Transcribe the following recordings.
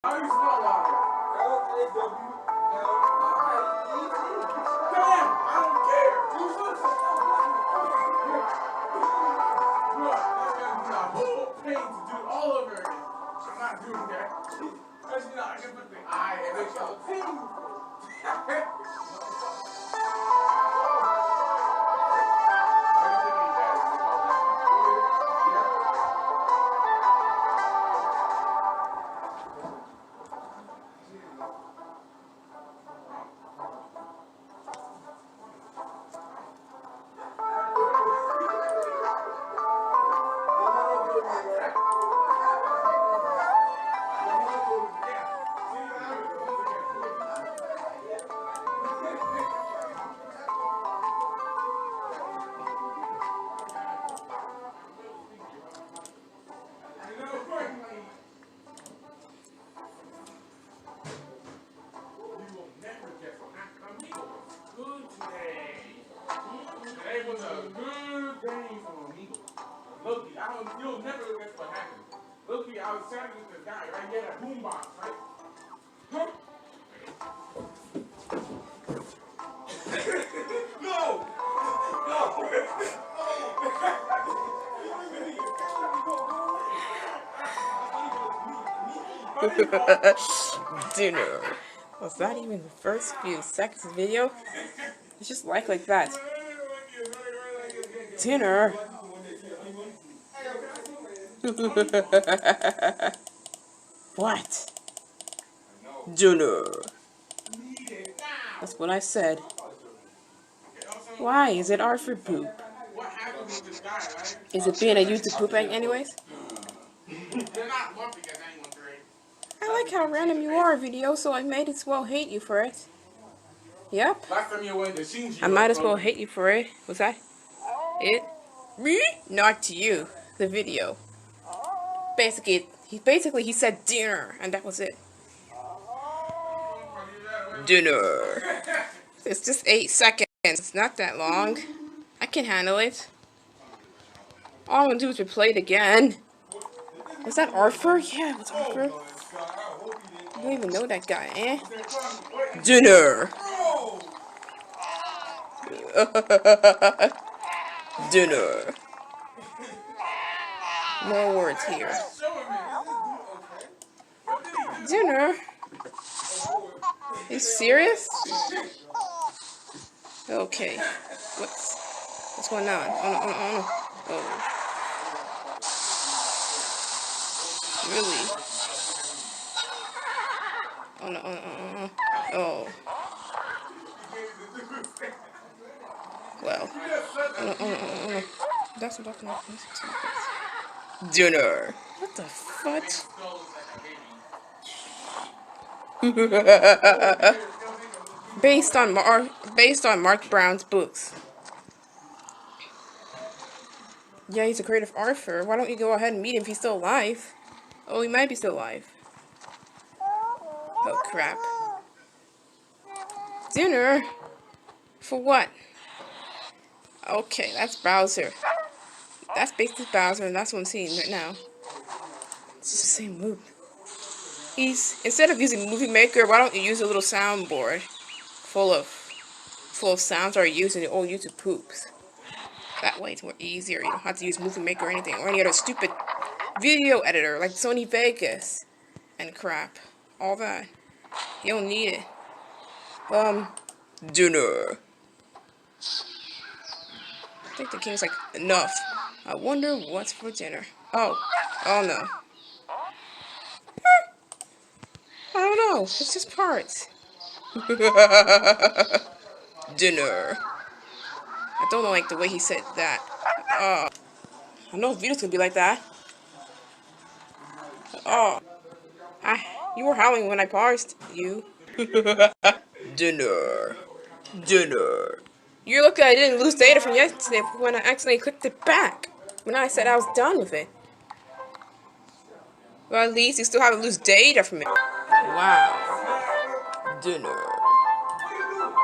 How do you spell water? L-A-W. Damn, I don't care. You should have Look, that's gonna be a whole pain to do all over again. I'm not doing that. Actually, no, I can put the I and it's a pain. Today was a good game for Amigo. Loki, you'll never guess what happened. Loki, I was chatting with this guy, right? He had a boombox, right? Huh? No! Dinner. Was that even the first few seconds of the video? It's just like that. Dinner. What? Dinner. That's what I said. Why? Is it art for poop? Is it being a YouTube poop egg anyways? I like how random you are, video, so I might as well hate you for it. Yep. I might as well hate you for it. Was that it? Me? Not to you. The video. Basically, he said dinner, and that was it. Dinner. It's just 8 seconds. It's not that long. I can handle it. All I'm gonna do is replay it again. Was that Arthur? Yeah, it was Arthur. I don't even know that guy, eh? Dinner. Dinner. More words here. Dinner? Are you serious? Okay. What's going on? Oh. Really? Oh no. Oh. Well. Oh. That's what I'm talking about. Dinner. What the fudge? Based on Mark Brown's books. Yeah, he's a creative Arthur. Why don't you go ahead and meet him if he's still alive? Oh, he might be still alive. Oh, crap. Dinner? For what? Okay, that's Bowser. That's basically Bowser, and that's what I'm seeing right now. It's just the same move. Instead of using Movie Maker, why don't you use a little soundboard full of sounds or using the old YouTube poops? That way it's more easier. You don't have to use Movie Maker or anything, or any other stupid video editor like Sony Vegas and crap. All that. You don't need it. Dinner. I think the king's like, enough. I wonder what's for dinner. Oh no. I don't know. It's just parts. Dinner. I don't like the way he said that. I know videos can be like that. You were howling when I paused you. Dinner. You look like I didn't lose data from yesterday when I accidentally clicked it back. When I said I was done with it. Well, at least you still haven't lose data from it. Wow. Dinner.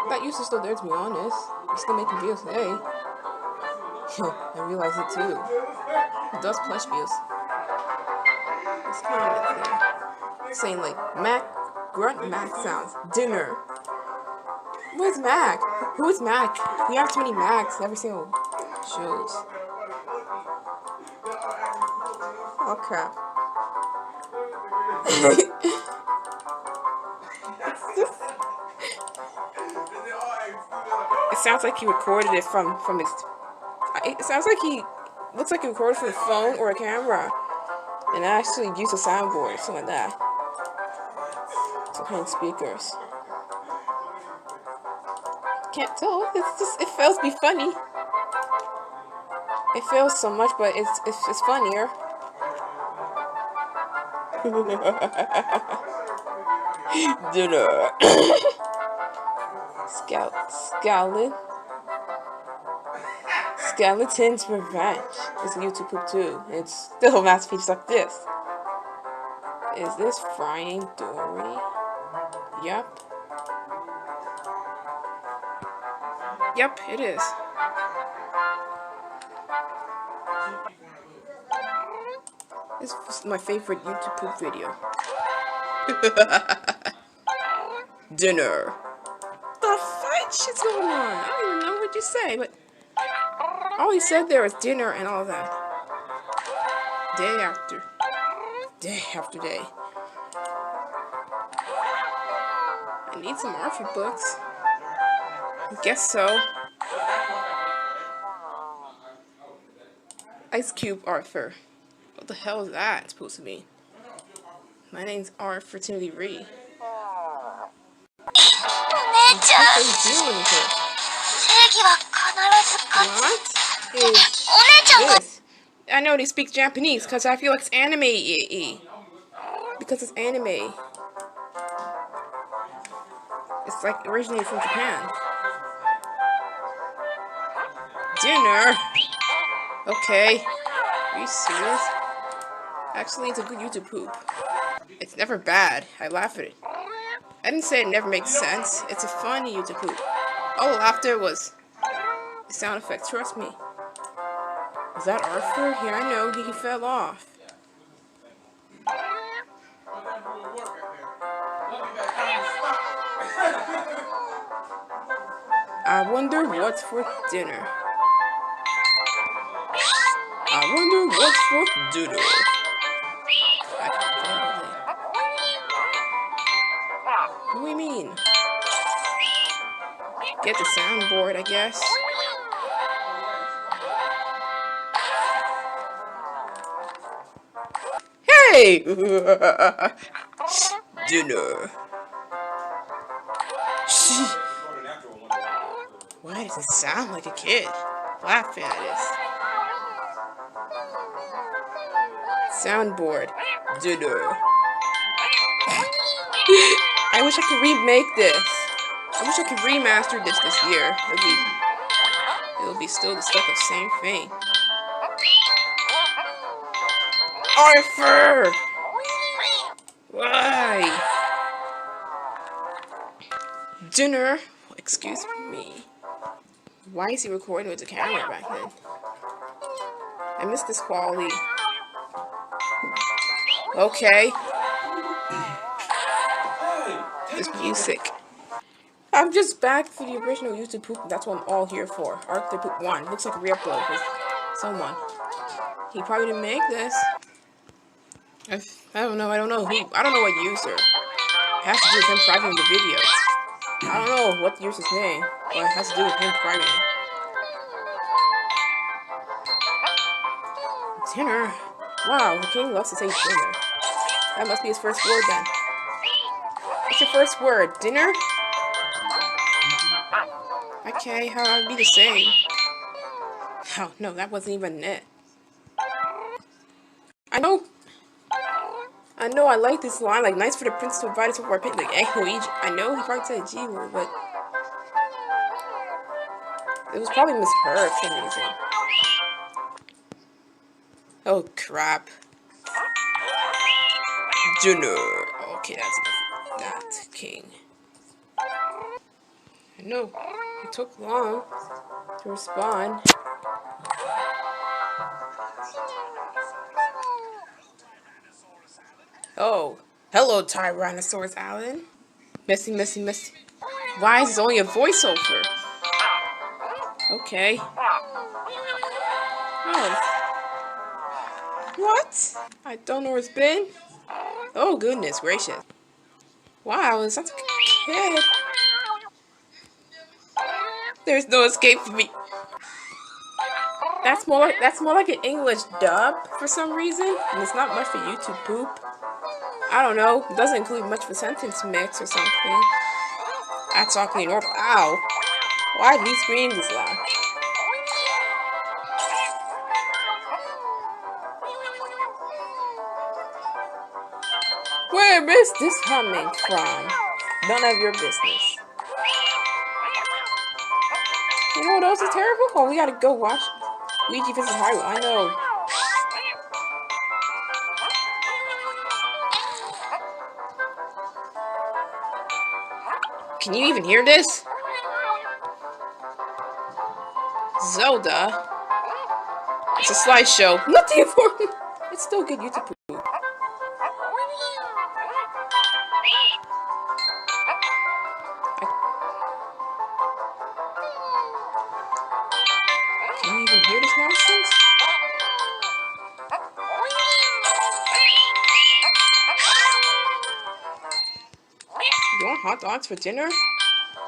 That used to still there, to be honest. I'm still making videos today. I realize it too. It does plush views. It's kind of thing. saying like Mac, grunt Mac sounds. Dinner. Where's Mac? Who is Mac? We have too many Macs in every single shows. Oh crap. It sounds like he recorded it from his. It sounds like he looks like he recorded from a phone or a camera, and actually used a soundboard or something like that. Some kind of speakers. Can't tell. It's just it feels to be funny. It feels so much, but it's funnier. Dinner. Skeleton's Revenge is a YouTube poop too. It's still masterpieces like this. Is this Frying Dory? Yep. Yep, it is. This is my favorite YouTube poop video. Dinner. The fight shit's going on. I don't even know what you say, but all he said there was dinner and all that. Day after day. I need some Arthur books. I guess so. Ice Cube Arthur. What the hell is that supposed to mean? My name's Arthur Timothy Ree. What are you doing here? What is this? I know they speak Japanese because I feel like it's anime. Because it's anime. It's like originated from Japan. Dinner? Okay. Are you serious? Actually, it's a good YouTube poop. It's never bad. I laugh at it. I didn't say it never makes sense. It's a funny YouTube poop. All the laughter was the sound effects. Trust me. Is that Arthur? Yeah, I know. He fell off. I wonder what's for dinner. I wonder what's for dinner. What do you mean? Get the soundboard, I guess. Hey! Dinner. Why does it sound like a kid laughing at this? Soundboard. Dinner. I wish I could remake this. I wish I could remaster this year. It'll be still the same thing. Arthur! Why? Dinner. Excuse me. Why is he recording with the camera back then? I miss this quality. Okay. This music. I'm just back for the original YouTube poop. That's what I'm all here for. Arthur Poop 1. Looks like a re-upload with someone. He probably didn't make this. I don't know. I don't know what user. It has to do with him privating the video. I don't know what the user's name, but it has to do with him privating. Dinner? Wow, the king loves to say dinner. That must be his first word then. What's your first word? Dinner? Okay, how would be the same? Oh, no, that wasn't even it. I know I like this line, like, nice for the prince to invite us over our picnic. I know he probably said a G word, but it was probably misheard for some reason. Oh, crap. Dinner. Okay, that's enough. That king. I know, it took long to respond. Oh, Hello, Tyrannosaurus Alan. Messy, messy, messy. Why is this only a voiceover? Okay. Oh. What? I don't know where it's been. Oh, goodness gracious. Wow, it's such a kid. There's no escape for me. That's more like an English dub for some reason, and it's not much for YouTube poop. I don't know. It doesn't include much of a sentence mix or something. That's awfully normal. Ow! Why did he scream this loud? Where is this coming from? None of your business. You know what else is terrible? Oh, we gotta go watch Luigi vs. Mario. I know. Can you even hear this? Zelda. It's a slideshow. Nothing important. It's still good YouTube poop. Can you even hear this nonsense? You want hot dogs for dinner?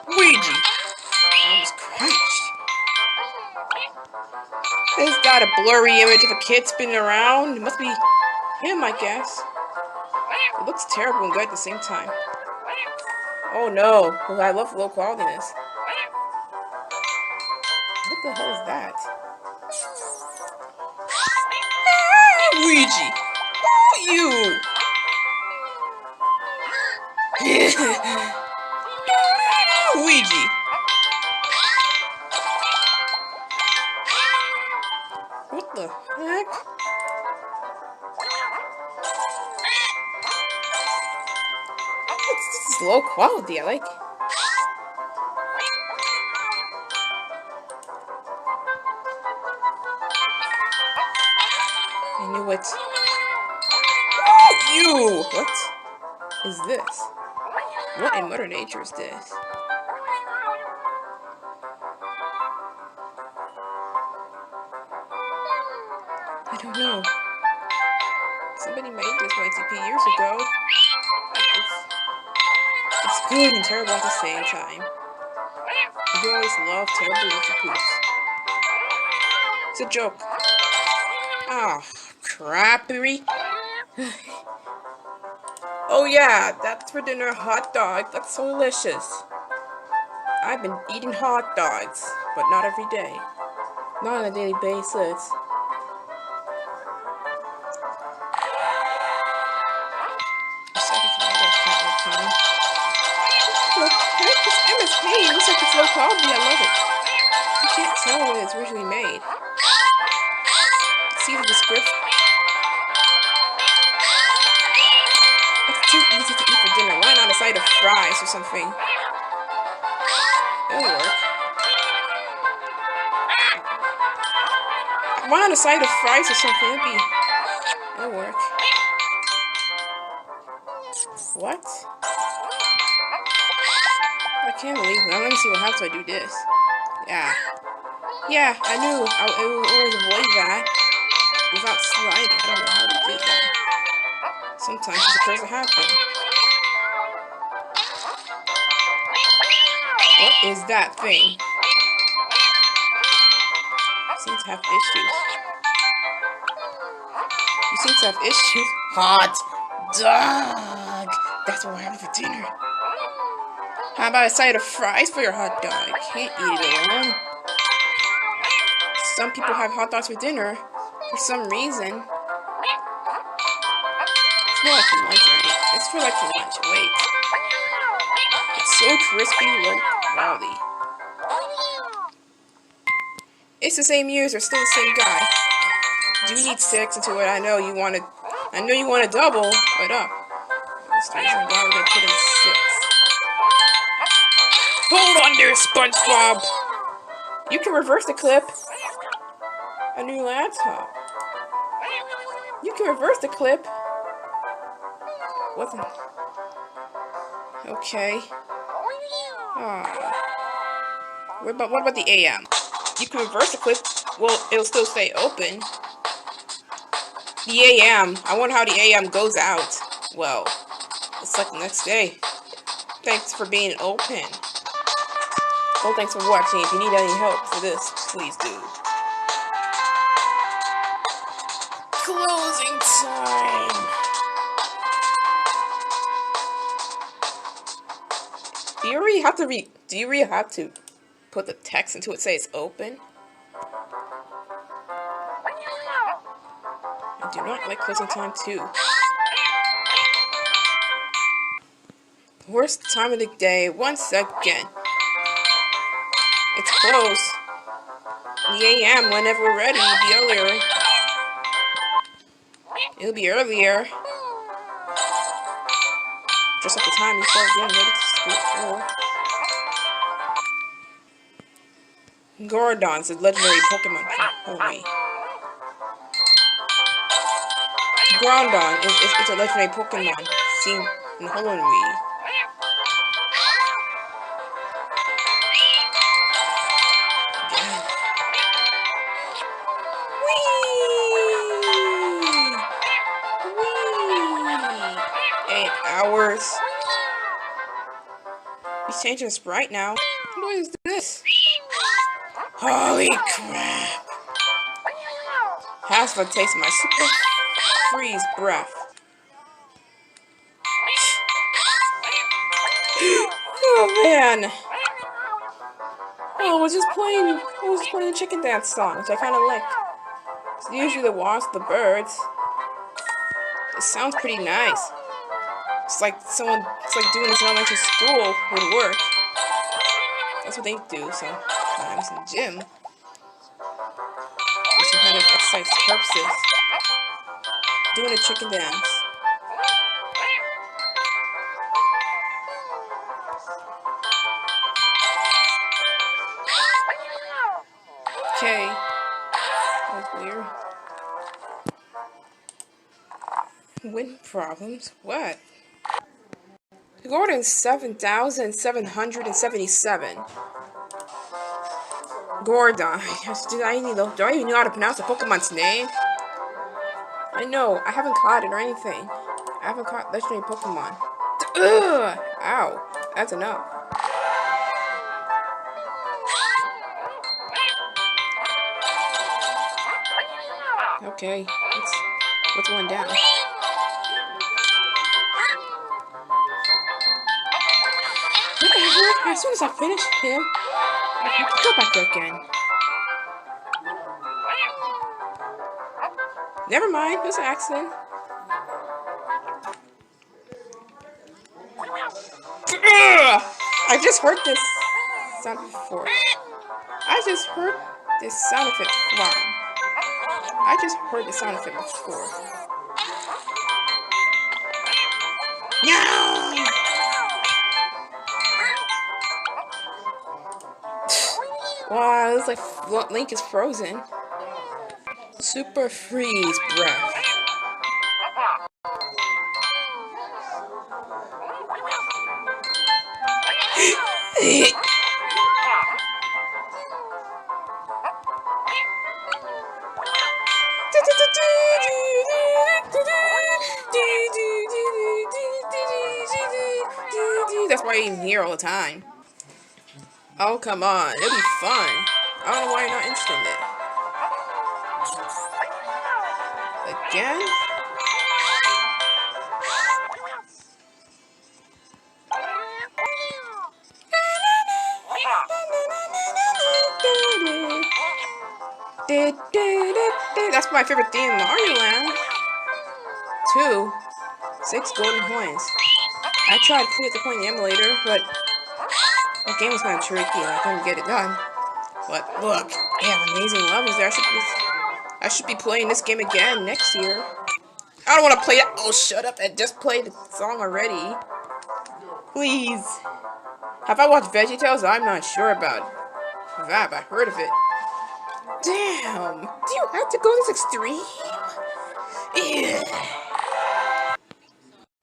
Luigi! I almost crashed. It's got a blurry image of a kid spinning around. It must be him, I guess. It looks terrible and good at the same time. Oh no. Well, I love low qualityness. What the hell is that? Ah, Luigi! Oh, you! Luigi! What the heck? This is low quality, I like it. I knew it. Oh, you! What is this? What in Mother Nature is this? I don't know. Somebody made this on ITP years ago. It's good and terrible at the same time. You always love terrible YouTube poops. It's a joke. Ah, crappery. Oh yeah, that's for dinner, hot dog. That's so delicious. I've been eating hot dogs, but not every day. Not on a daily basis. Look, this MSP looks like it's low quality. I love it. You can't tell when it's originally made. See the description. It's too easy to eat for dinner. Why not a side of fries or something? It'll work. Why not a side of fries or something? It'll work. What? I can't believe it. Now let me see what happens if I do this. Yeah. Yeah, I knew I would always avoid that without sliding. I don't know how to do that. Sometimes it's supposed to happen. What is that thing? You seem to have issues. You seem to have issues. Hot dog! That's what we're having for dinner. How about a side of fries for your hot dog? Can't eat it alone. Some people have hot dogs for dinner for some reason. It's more like for lunch, right? It's for like for lunch. Wait. It's so crispy, low quality. It's the same user, still the same guy. Do you need 6 into it? I know you want to double, but up. That's the reason why we're gonna put in 6. Hold on there, SpongeBob! You can reverse the clip. A new laptop. You can reverse the clip. wasn't. Okay. What about the AM? You can reverse the clip. Well, it'll still stay open. The AM. I wonder how the AM goes out. Well, it's like the next day. Thanks for being open. Well, thanks for watching. If you need any help for this, please do. Closing time. Do you really have to put the text into it, say it's open? I do not like closing time too. Worst time of the day, once again. It's close. The AM, whenever we're ready, it'll be earlier. It'll be earlier. Just at the time you start getting ready to school. Gordon's a legendary Pokemon. Holy. Groudon is a legendary Pokemon seen in Hoenn. Whee! 8 hours. He's changing his sprite now. What is this? Holy crap! Has to taste my super freeze breath. Oh man! Oh, I was just playing the chicken dance song, which I kind of like. It's usually the wasp, the birds. It sounds pretty nice. It's like doing this in elementary school would work. That's what they do sometimes in the gym. For some kind of exercise purposes. Doing a chicken dance. Okay. That was weird. Wind problems? What? Gordon's 7,777. Gordon. Do I even know how to pronounce the Pokemon's name? I know. I haven't caught it or anything. I haven't caught legendary Pokemon. Ugh! Ow. That's enough. Okay. What's going down? Whatever. As soon as I finish him, I have to go back there again. Never mind. It was an accident. Ugh! I just heard this sound before. I just heard this sound effect before. No! Wow, it's like Link is frozen. Super freeze breath. That's why you're in here all the time. Oh, come on. It'll be fun. I don't know why you're not interested in it. Again? That's my favorite theme in Mario Land. 6 golden coins. I tried to clear the coin in the emulator, but the game was kind of tricky and I couldn't get it done. But look, they have amazing levels there. I should be playing this game again next year. I don't want to play it. Oh, shut up and just play the song already. Please. Have I watched VeggieTales? I'm not sure about that, but I heard of it. Damn. Do you have to go this extreme? Yeah.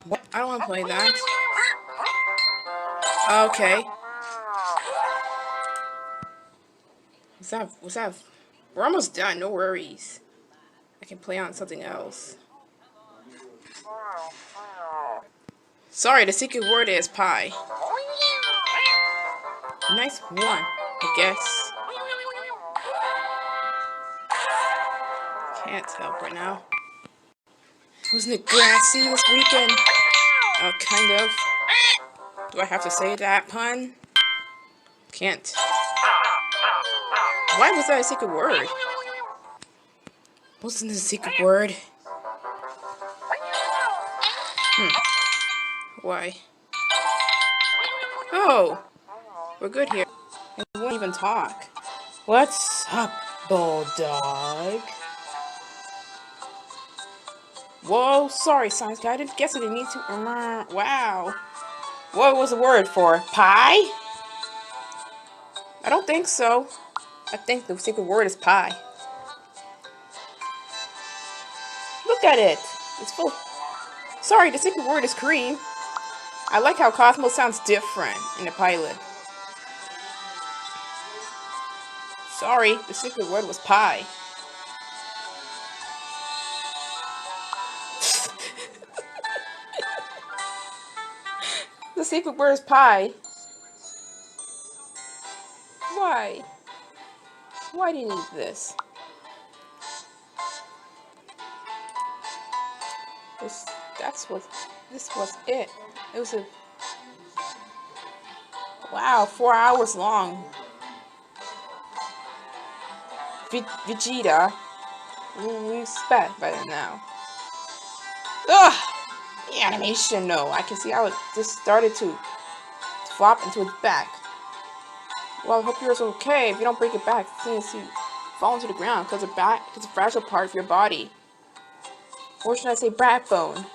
What? I don't want to play that. Okay. What's that? We're almost done. No worries. I can play on something else. Sorry, the secret word is pie. Nice one, I guess. Can't help right now. Wasn't it grassy this weekend? Kind of. Do I have to say that pun? Can't. Why was that a secret word? Wasn't it a secret word? Why? Oh, we're good here. And we won't even talk. What's up, Bulldog? Whoa, sorry, science guy. I didn't guess I didn't need to. Wow. What was the word for? Pie? I don't think so. I think the secret word is pie. Look at it. It's full. Sorry, the secret word is cream. I like how Cosmo sounds different in the pilot. Sorry, the secret word was pie. The secret word is pie. Why? Why do you need this? This was it. It was a, wow, 4 hours long. Vegeta, we expect better now. Ugh! The animation, no. I can see how it just started to flop into its back. Well, I hope yours are okay. If you don't break it back, since you fall into the ground, because it's a fragile part of your body. Or should I say backbone?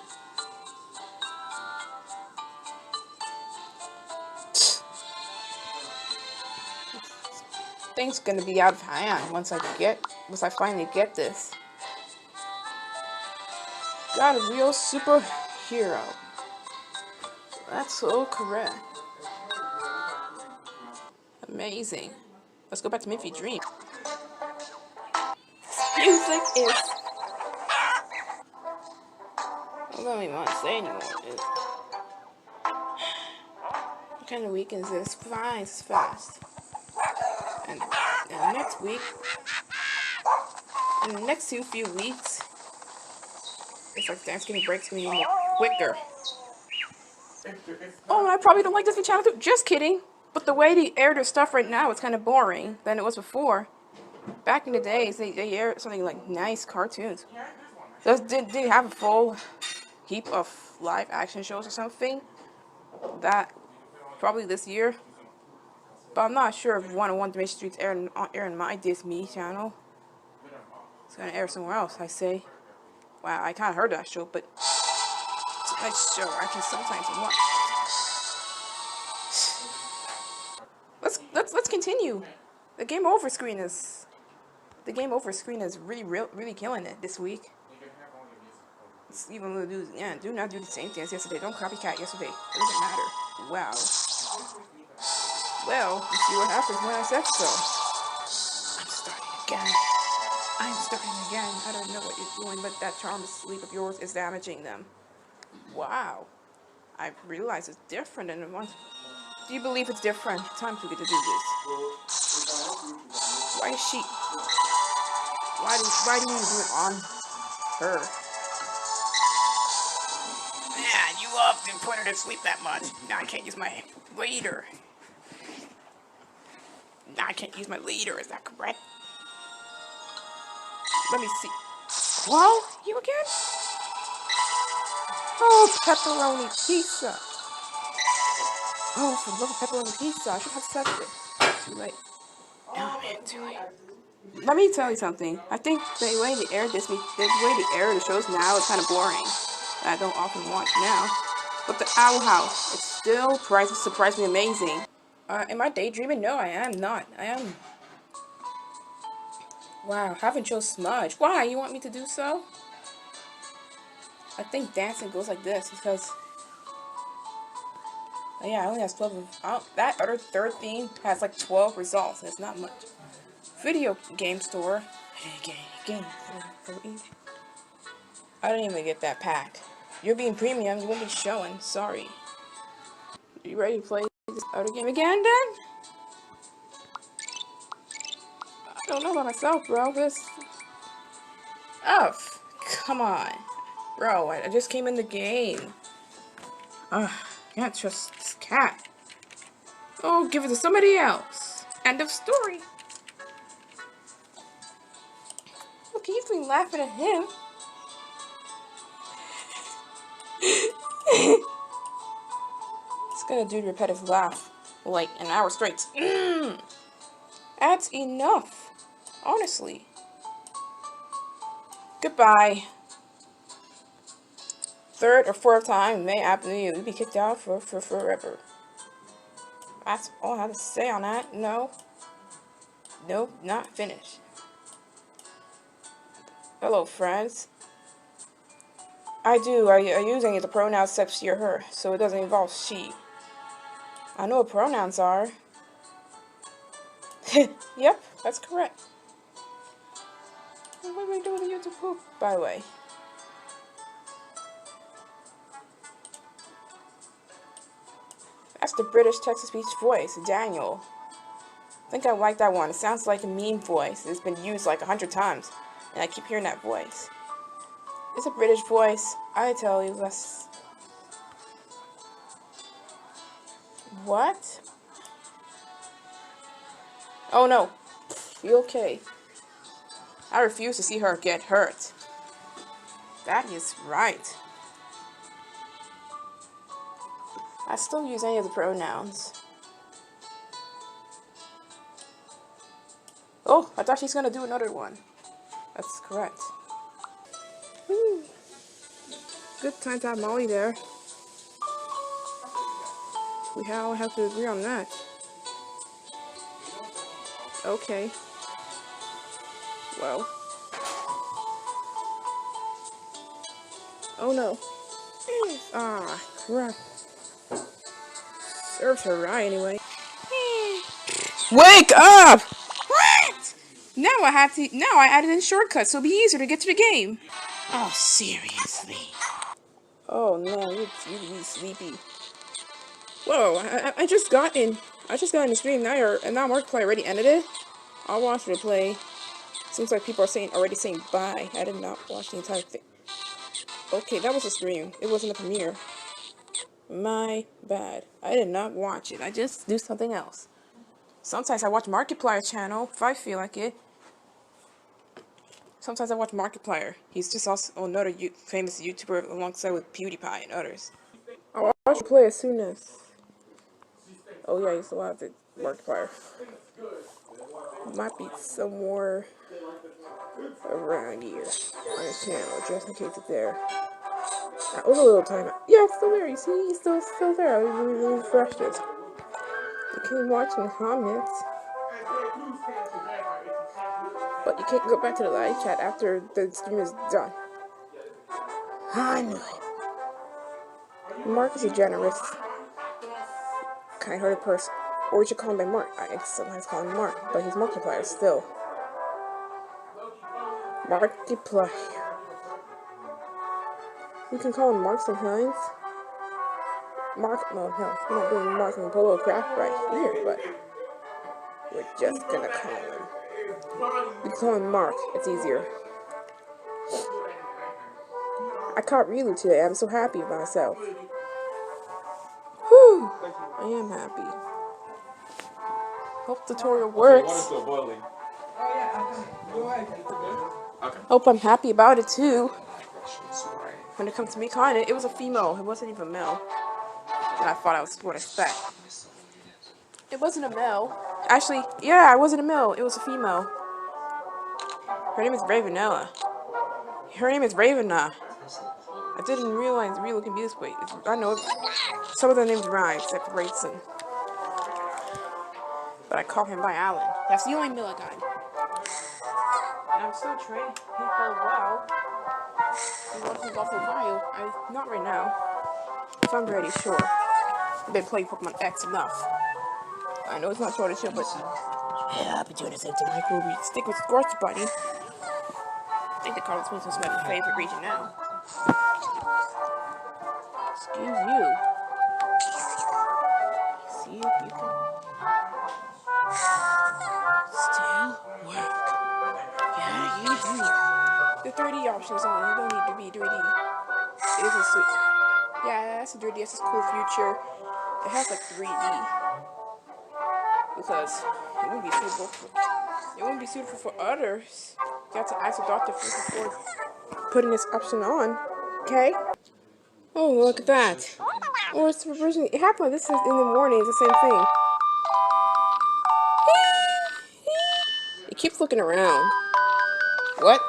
Thing's gonna be out of hand once I finally get this. Got a real superhero. That's so correct. Amazing. Let's go back to Miffy Dream. Music is. I don't even want to say anymore. What kind of week is this? Fine, it's fast. And next week, in the next few weeks, it's like Thanksgiving breaks me even quicker. Oh, and I probably don't like Disney Channel too. Just kidding. But the way they air their stuff right now, it's kind of boring than it was before. Back in the days, they aired something like nice cartoons. Did they have a full heap of live action shows or something? That probably this year. But I'm not sure if 101 Dimension Street's airing my Disney Channel. It's gonna air somewhere else, I say. Wow, I kind of heard that show, but it's a nice show. I can sometimes watch. Let's continue. The game over screen is really killing it this week. It's even do not do the same thing as yesterday. Don't copycat yesterday. It doesn't matter. Wow. Well, you see what happens when I said so. I'm starting again. I don't know what you're doing, but that charmed sleep of yours is damaging them. Wow. I realize it's different than it was. Do you believe it's different? Time for you to do this. Why is she... Why do you do it on her? Man, you often put her to sleep that much. Now I can't use my leader. Now I can't use my leader, is that correct? Let me see. Well, you again? Oh, pepperoni pizza. Oh, for the love of pepperoni pizza. I should have said it. Too late. Oh, man, too late. Let me tell you something. I think the way they air the shows now is kind of boring. I don't often watch now. But the Owl House, it still surprised me amazing. Am I daydreaming? No, I am not. I am. Wow, haven't chose Smudge. Why? You want me to do so? I think dancing goes like this because Oh, yeah, it only has 12. That other third theme has like 12 results. It's not much. Video game store. Game for each. I didn't even get that pack. You're being premium. You won't be showing. Sorry. You ready to play this other game again, then? I don't know about myself, bro. This. Oh, come on. Bro, I just came in the game. Ugh, can't trust this cat. Oh, give it to somebody else. End of story. Look, he's been laughing at him. It's gonna do the repetitive laugh. Like an hour straight. That's enough. Honestly. Goodbye. Third or fourth time may happen to you. You'll be kicked out for forever. That's all I have to say on that. No. Nope, not finished. Hello, friends. I use any of the pronouns except she or her, so it doesn't involve she. I know what pronouns are. Yep, that's correct. What am I doing with YouTube poop, by the way? That's the British text-to-speech voice, Daniel. I think I like that one. It sounds like a meme voice. It's been used like 100 times, and I keep hearing that voice. It's a British voice. I tell you, that's... What? Oh no. You okay? I refuse to see her get hurt. That is right. I still use any of the pronouns. Oh, I thought she's gonna do another one. That's correct. Woo. Good time to have Molly there. We all have to agree on that. Okay. Well. Oh no. Ah, crap. Serves her right anyway. Wake up! What? Now I added in shortcuts so it'll be easier to get to the game. Oh, seriously. Oh no, you're really sleepy. Whoa, I just got in the stream now, and now Markiplier already ended it. I'll watch the replay. Seems like people are already saying bye. I did not watch the entire thing. Okay, that was a stream. It wasn't a premiere. My bad. I did not watch it. I just do something else. Sometimes I watch Markiplier channel if I feel like it. Sometimes I watch Markiplier. He's just also another famous YouTuber alongside with PewDiePie and others. I'll watch the play as soon as... Oh yeah, I used to watch the Markiplier. Might be somewhere around here on his channel, just in case it's there. That was a little time. Yeah, it's still there. You see, he's still there. I really refreshed it. You can watch in the comments, but you can't go back to the live chat after the stream is done. I knew it. Mark is a generous, kind-hearted person. Or we should call him by Mark. I sometimes call him Mark, but he's Markiplier still. Markiplier. We can call him Mark sometimes. Mark, no, we're not doing Mark and Polo crap right here, but we're just gonna call him. We call him Mark, it's easier. I caught Rilu today, I'm so happy with myself. Whew, I am happy. Hope the tutorial works. Hope I'm happy about it too. When it comes to me calling it, it was a female, it wasn't even male. And I thought I was what I expect. It wasn't a male. Actually, yeah, it wasn't a male, it was a female. Her name is Ravenella. Her name is Ravena. I didn't realize Rilu can be this way. I know some of the names rhyme, except for Rayson. But I call him by Alan. That's the only male I got. And I'm still training her well. I'm watching Buffalo Mario. Not right now. If I'm ready, sure. I've been playing Pokemon X enough. I know it's not Sword and Shield, but yeah, I've been doing the same thing. Like Ruby, stick with Scorch Buddy. I think the Carlos Springs is my favorite region now. Excuse you. See if you can still work. Yeah, you do. The 3D options on. You don't need to be 3D. It is a sweet. Yeah, that's a 3D. It's a cool future. It has like 3D because it wouldn't be suitable for. It wouldn't be suitable for others. You have to ask a doctor first before putting this option on. Okay. Oh, look at that. Or it's reversing. It happened. This is in the morning. It's the same thing. It keeps looking around. What?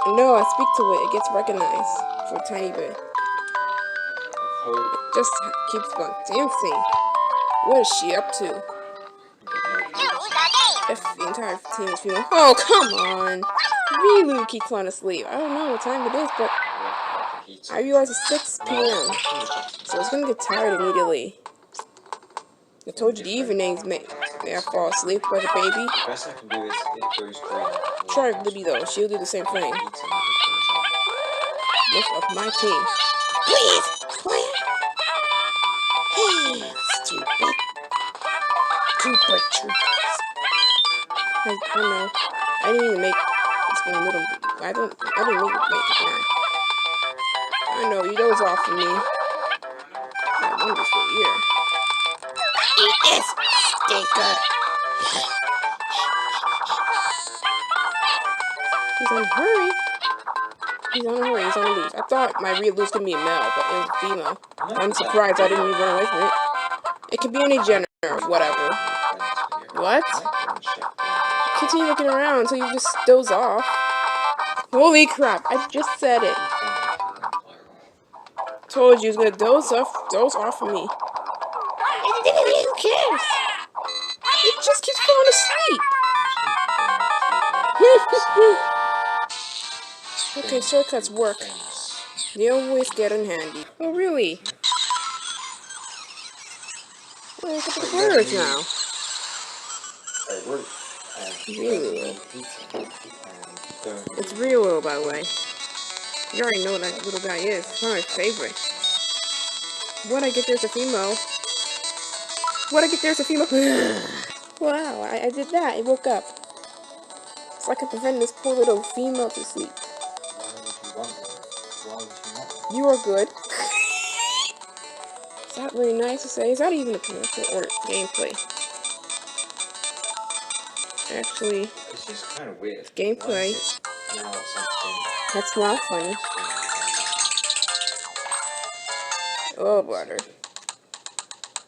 No, I speak to it. It gets recognized for a tiny bit. It just keeps going. Dancing. What is she up to? If the entire team is female. Oh, come on. Riolu keeps falling asleep. I don't know what time it is, but I realize it's 6 p.m. So it's gonna get tired immediately. I told you the evenings may I fall asleep like a baby. Best I can do is it goes green. Try Libby though, she'll do the same thing. Most of my team. Please! Quiet! Hey, stupid. Trooper troopers. I know. I didn't even make this one little. I didn't make it now. I know, you doze off of me. That wonderful ear. Eat this, stinker. He's on a hurry. He's on a hurry. He's on a leash. I thought my real was gonna be a male, but it was a female. I'm surprised I didn't even run away from it. It could be any gender or whatever. What? Continue looking around until you just doze off. Holy crap! I just said it. Told you he was gonna doze off of me. Who cares? It just keeps falling asleep. Okay, shortcuts work. They always get in handy. Oh, really? Well, look at the birds now. Really? It's Riolu, by the way. You already know what that little guy is. It's one of my favorite. What I get there's a female. What I get there's a female. Wow, I did that. It woke up. It's like I prevented this poor little female to sleep. You are good. Is that really nice to say? Is that even a commercial or gameplay? Actually, it's just kind of weird. Gameplay. That's not funny. Oh, butter.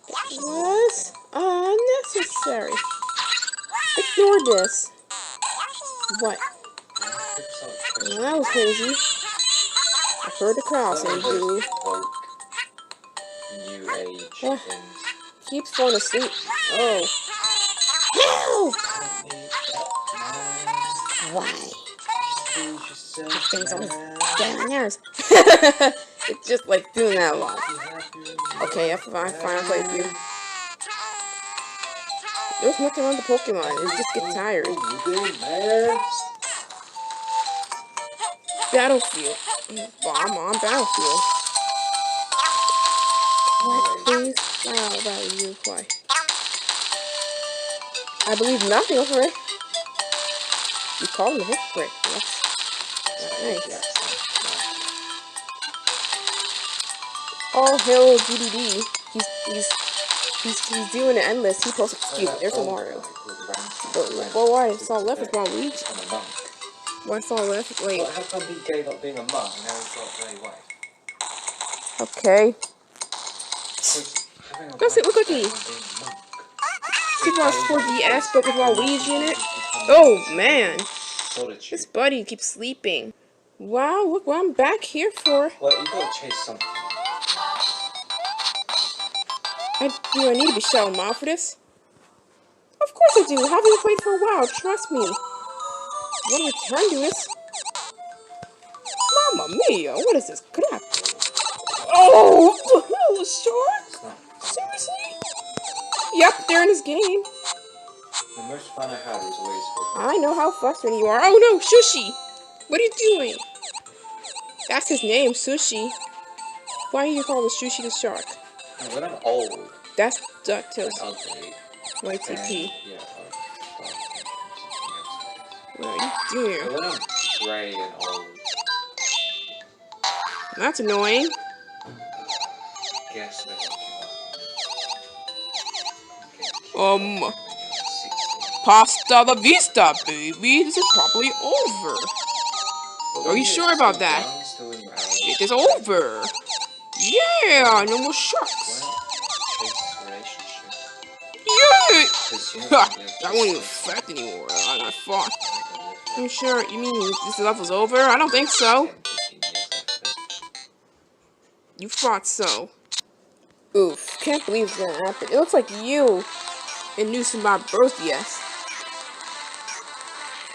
That was unnecessary. Ignore this. What? Well, that was crazy. I heard the crowd saying, dude. New age Keeps falling asleep. Oh. Help! Why? Things always get on my nerves. It's just like doing that a lot. Okay, I'm fine. I'll play with you. There's nothing on the Pokemon. It just gets tired. Battlefield. Bomb on Battlefield. What please? Wow, about you play. I believe nothing over it. You called him a hypocrite. That's nice. All hail GDD. He's doing it endless. He posted, excuse me, there's a Mario. But why I saw left is Waluigi. Why I saw left? Wait. How come he gave up being a monk and now he's got a very wife? Okay. That's it, look at me. Super Mario 4DS, but with Waluigi in it. Oh man. This buddy keeps sleeping. Wow, look what I'm back here for. Well, you gotta chase something. Do I need to be shouting out for this? Of course I do. Haven't played for a while. Trust me. What do I turn to this? Mamma mia! What is this crap? Oh! the shark? It's not. Seriously? Yep, they're in this game. The most fun I had was always with. I know how frustrating you are. Oh no, Sushi! What are you doing? That's his name, Sushi. Why are you calling Sushi the shark? When I'm old, That's DuckTales. and ugly, YTP. yeah, What are you doing? but when I'm grey and old, That's annoying. guess never give up. Pasta la vista, baby. This is probably over. Are you sure about that? It is over. Yeah, no more sharks. Yeah. I won't even affect anymore. I fought. I'm sure. You mean this level's over? I don't think so. You thought so. Oof, can't believe it's gonna happen. It looks like you in New Super Bros. Yes.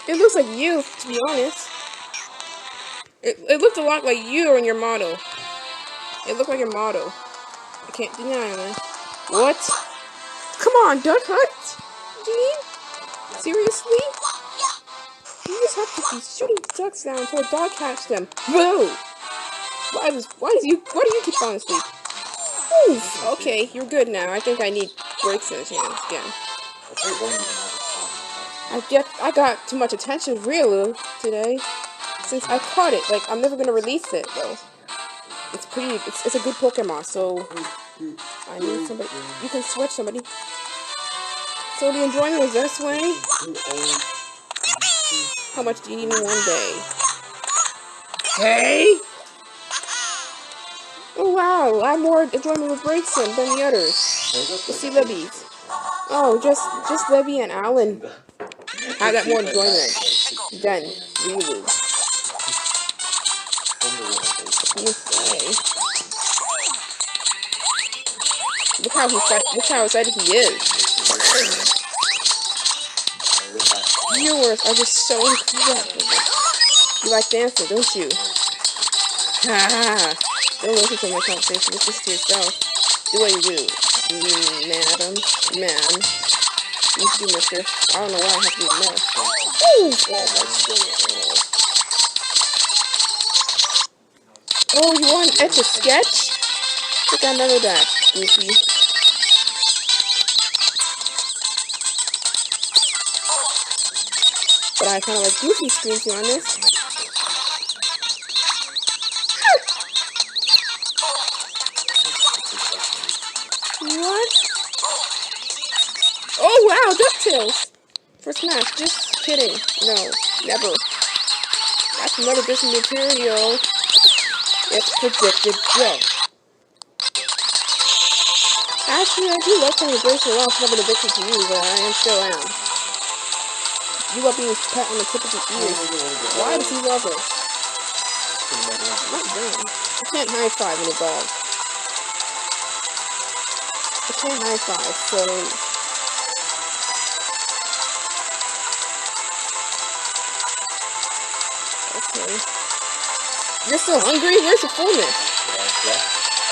It looks like you, to be honest. It looked a lot like you in your model. It looked like your model. I can't deny it. What? Come on, Duck Hunt! Dean? Seriously? You just have to be shooting ducks down until a dog catches them. Whoa! Why do you keep falling asleep? Oof, okay, you're good now. I think I need breaks in his hands again. I got too much attention really today. Since I caught it, like I'm never gonna release it though. It's a good Pokemon, so I need somebody. You can switch somebody. So the enjoyment is this way. How much do you need in one day? Hey! Oh wow, I have more enjoyment with Braixen than the others. Let's see Libby's. Oh, just Libby and Alan. I got more enjoyment than Lulu. Look how excited he is. Viewers are just so incredible. You like dancing, don't you? Ha! Don't listen to my conversation. Just listen to yourself. Do what you do, madam, man. You do, mister. I don't know why I have to be a mess. Oh my goodness. Oh, you want an etch a sketch? I think I remember that, Goofy. But I kind of like Goofy screens on this. What? Oh wow, DuckTales! For Smash, just kidding. No, never. That's another different material. It's predicted junk. Actually, I do love playing Bracer off. I've been addicted to you, but I still am. You love being pet on the tip of his ears. Why does he love it? Not them. I can't high five in a dog. I can't high five, so. Okay. You're still hungry? Where's your fullness?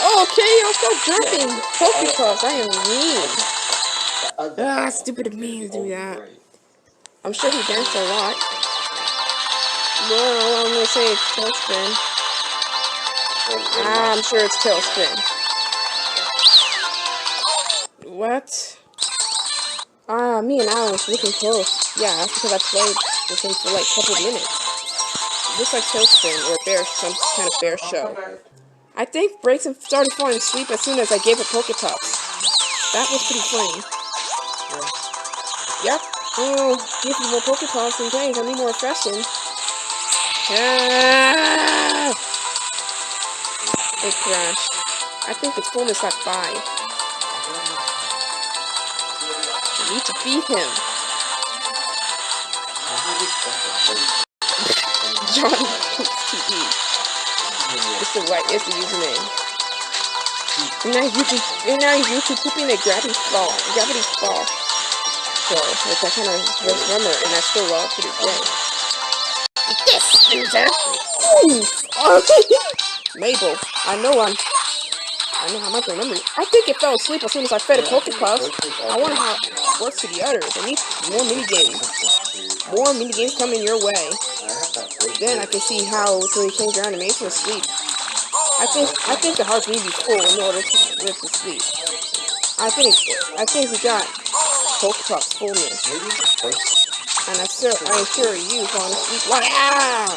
Oh, okay, I'll stop dropping Pokeballs. I am mean. Ah, stupid of me to do that. I'm sure he danced a lot. Well, I'm gonna say it's Tailspin. I'm sure it's Tailspin. What? Me and Alan was looking close. Yeah, that's because I played with him for like a couple of minutes. Looks like Tailspin or some kind of bear show. I think Braixen started falling asleep as soon as I gave it Pokepops. That was pretty funny. Yep. Oh, give me more Pokepops and games. I need more refreshing. Ah! It crashed. I think the fullness at 5. I need to feed him. John TV. It's the username. And now YouTube pooping a Gravity's Fall. So, which I kind of remember, and I still love to this day. This loser! Mabel, I know I know how much I remember. I think it fell asleep as soon as I fed it Pokepuff. I wonder how it works to the others. I need more mini games. More mini games coming your way. Then I can see how to change your animation to sleep. I think the hearts need to be full in order for it to sleep. I think we got Pokepuff's fullness. And I assure you falling asleep. Wow!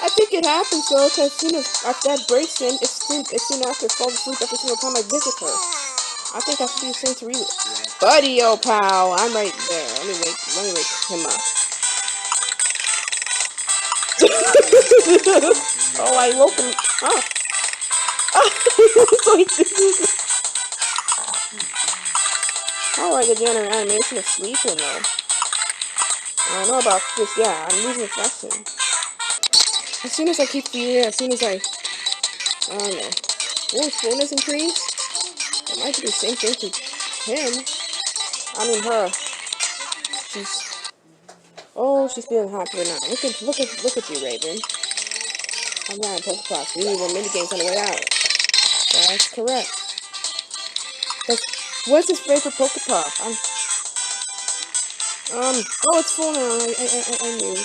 I think it happens though, because as soon as that breaks in, it's soon after it falls asleep every single time I visit her. I think I should be the same to Relu. Buddy, oh pal, I'm right there. Let me wake him up. Oh, I woke him. Oh. So he did. How do I get the other animation of sleeping though? I don't know about this. Yeah, I'm losing affection. As soon as I keep feeding it, as soon as I don't know. Will his fullness increase? It might do the same thing to him. I mean her. She's feeling happier now. Look at you, Raven. I'm not in Pokepuff. We need more minigames on the way out. That's correct. What's his favorite Pokepuff? Oh, it's full now. I knew.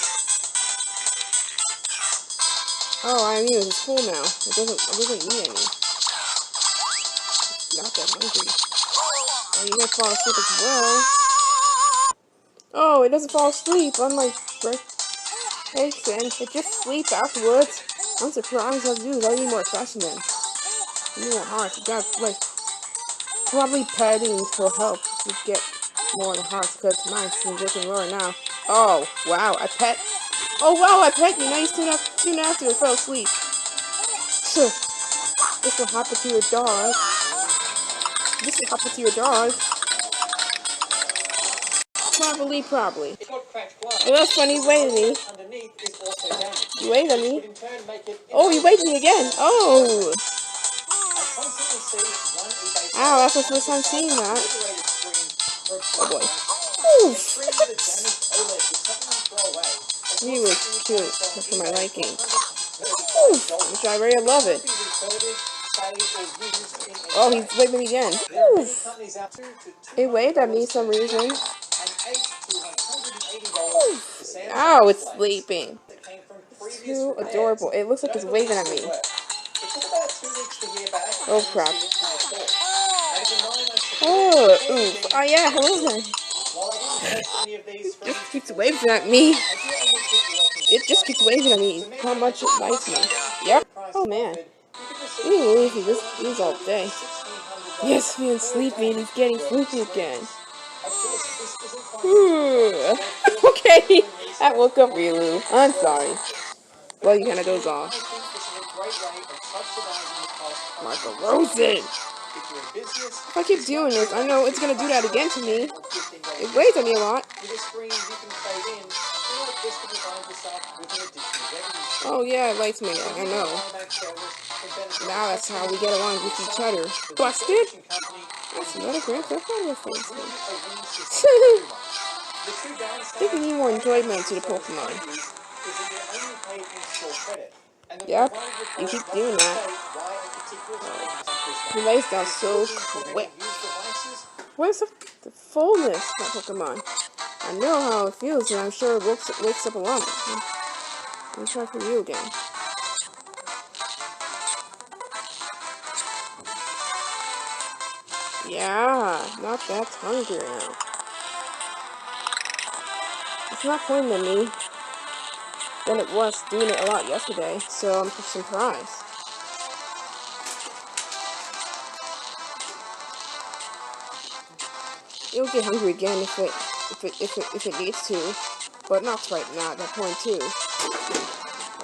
Oh, I knew it's full now. It doesn't need any. Not that hungry. Oh, you might fall asleep as well. Oh, it doesn't fall asleep. Unlike Jason, it just sleeps afterwards. I'm surprised I do. I need more fashion then. I need more hearts. You got like probably petting for help to get more of the hearts because mine seems looking lower now. Oh wow, I pet. Oh wow, I pet you. Now you soon after it fell asleep. This will happen to your dog. This will happen to your dog. Probably. Oh, that's funny. You waved at me. You waved at me. Oh, you waved at me again. Oh. Ow, that's the first time seeing that. Oh boy. Oof. He was cute. That's for my liking. Oof. Which I really love it. Oh, he's waving again. Oof. It waved at me for some reason. Ow, it's sleeping. Too adorable. It looks like it's waving at me. Oh crap. Oh, oof. Oh yeah, hello there. It just keeps waving at me. It just keeps waving at me. How much it likes me. Yep. Oh man. He didn't leave me these all day. Yes, being sleepy and he's getting sleepy again. Okay, I woke up Relu. I'm sorry. Well, you kind of doze off. Marco Rosen! If I keep doing this, I know it's gonna do that again to me. It weighs on me a lot. Oh yeah, it likes me. I know. Now that's how we get along with each other. Busted? That's another Grand Theft Auto reference. I think we need more enjoyment to the Pokemon. Yep, you keep doing that. He lays down so quick. Where's the fullness of that Pokemon? I know how it feels, and I'm sure it wakes up a lot. Let me try for you again. Yeah, not that hungry now. It's not pointing at me than it was doing it a lot yesterday, so I'm surprised. It'll get hungry again if it needs to, but not right now at that point too.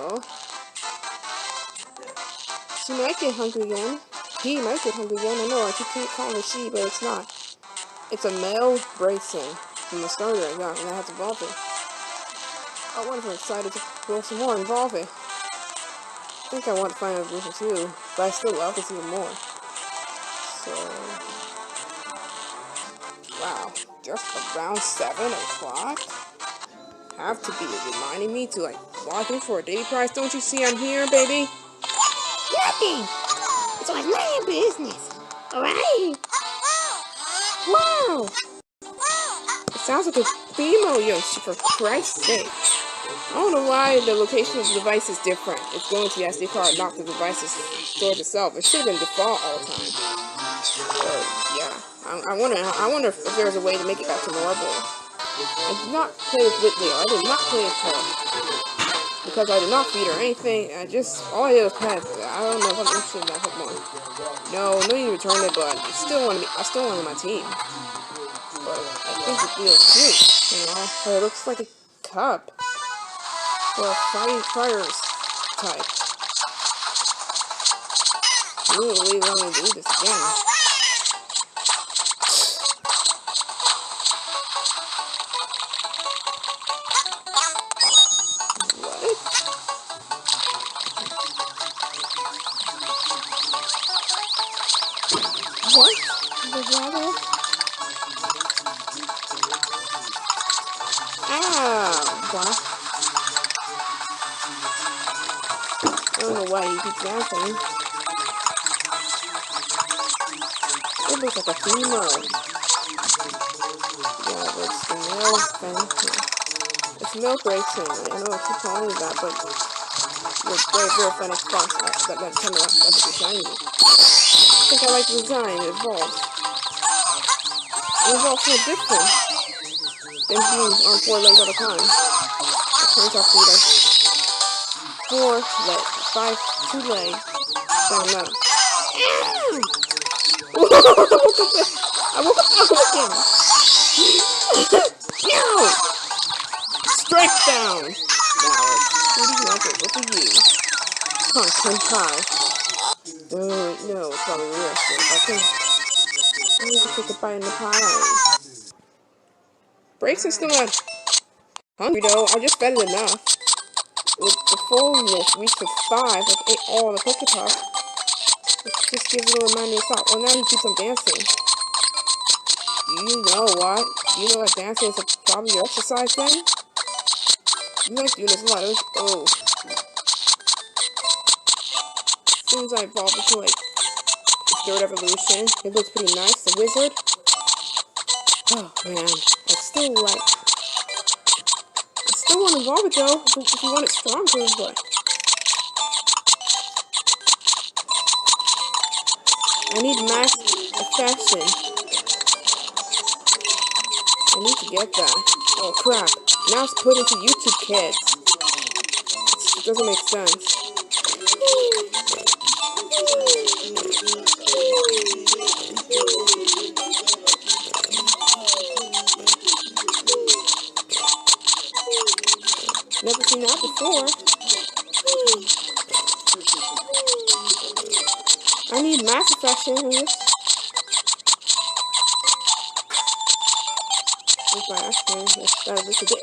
Oh, she might get hungry again. He might get hungry again. I know I keep calling it she, but it's not. It's a male Bryson from the starter I got, and I have to evolve it. I wonder if I'm excited to go some more and evolve it. I think I want to find out version 2, but I still love this even more. So, wow, just around 7 o'clock? Have to be reminding me to like log in for a daily prize. Don't you see I'm here, baby? Nothing. So it's not your business. Alright? Wow. It sounds like a female Yoshi, for Christ's sake. I don't know why the location of the device is different. It's going to the SD card, not the device's storage itself. It should have been default all the time. Yeah. I wonder if there's a way to make it back to normal. I did not play with Whitley. I did not play with her. Because I did not feed her anything. All I did was pet. I don't know if I'm interested in that Pokemon. No need to return it, but I still want my team. But I think it feels cute. You know, it looks like a cup. For a fires type. You don't really want to do this again. What? The rabbit? What? I don't know why he keeps dancing. It looks like a female. Yeah, but it's the male thing. It's milk racing. I know I keep calling it that, but it's very funny spot that kind of shiny. I think I like the design. It evolves. It evolves so different than being on 4 legs all the time. It turns out to be like 4 legs, 2 legs. Down now. I woke up again. No! Strike down! Now, Fruity Magic, what for you? Pumpkin pie. No, it's probably real shit. I need to take a bite in the pie. Breaks is still not hungry though. I just fed it enough. With the fullness reached to 5, like ate all the Pokepuff. It just gives a little reminder of thought. Well, now he keeps on dancing. You know what? You know that dancing is probably your exercise then? You like doing this a lot. Oh. As soon as I evolved into like the 3rd evolution, it looks pretty nice. The wizard. Oh man. I still want to evolve it though. If you want it stronger, but I need max affection. I need to get that. Oh crap. Now it's put into YouTube Kids. It doesn't make sense. Never seen that before. I need max affection in this.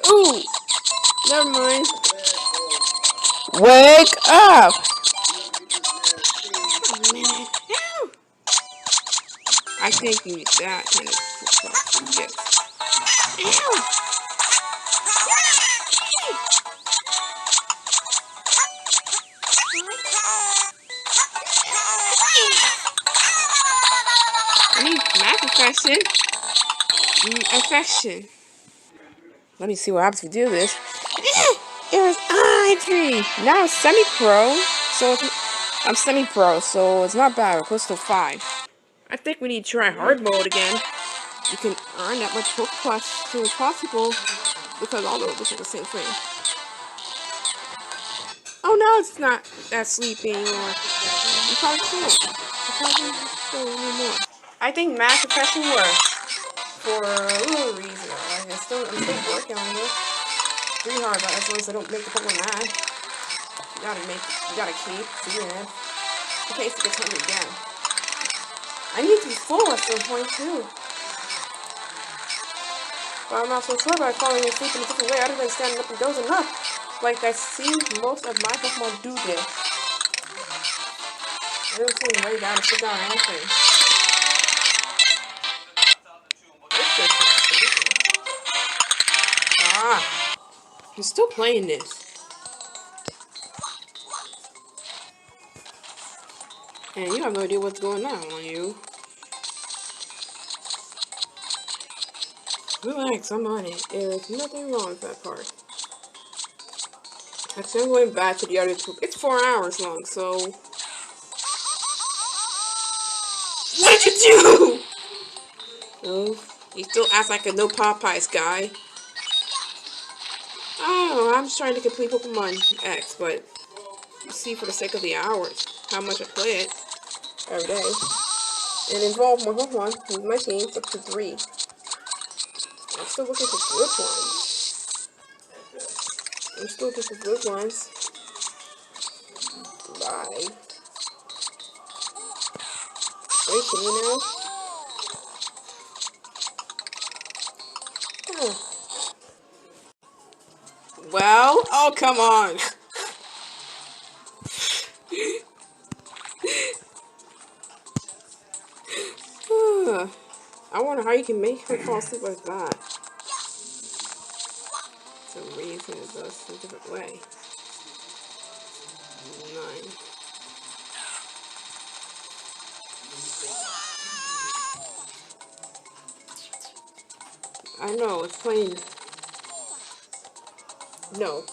Ooh! Never mind. Wake up! I think you need that kind of yes. I need max affection. Let me see what happens if we do this. It was I3. Now it's semi-pro. So I'm semi-pro, so it's not bad. We're close to 5. I think we need to try hard mode again. You can earn that much Pokepuff as soon as possible. Because all those look like the same thing. Oh no, it's not that sleepy anymore. You probably cool. I think max affection works. For a little reason. I'm still working on it. Pretty hard, but as long as I don't make the Pokemon mad. You gotta keep feeding it. In case it gets hungry again. I need to be full at some point too. But I'm not so sure about falling asleep in a different way other than standing up and dozing up. Like I see most of my Pokemon do this. I don't see them lay down and sit down or anything. I'm still playing this. And you have no idea what's going on you. Relax, I'm on it. There's nothing wrong with that part. Actually, I'm going back to the other two. It's 4 hours long, so... What did you do? Oh, he still acts like a no Popeyes guy. Oh, I'm just trying to complete Pokemon X, but you see, for the sake of the hours, how much I play it every day, and involve more Pokemon with my teams up to 3. I'm still looking for good ones. I'm still looking for good ones. Bye. Wait, can you know? Oh. Well, oh come on. I wonder how you can make her fall asleep like that. So reason it does a different way. 9. I know, it's plain. No.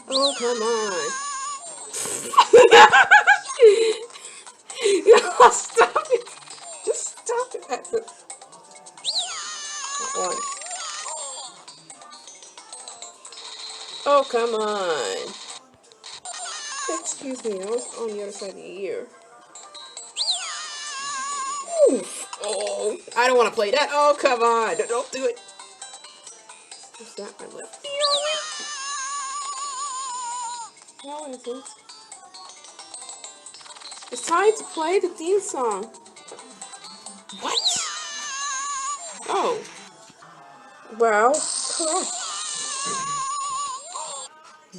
Oh, come on. No, stop it. Just stop it. That's it. Once. Oh, come on. Excuse me, I was on the other side of the ear. Oof. Oh, I don't want to play that. Oh, come on. Don't do it. What's that? My left ear? No, it isn't. It's time to play the theme song. What? Oh. Well, correct.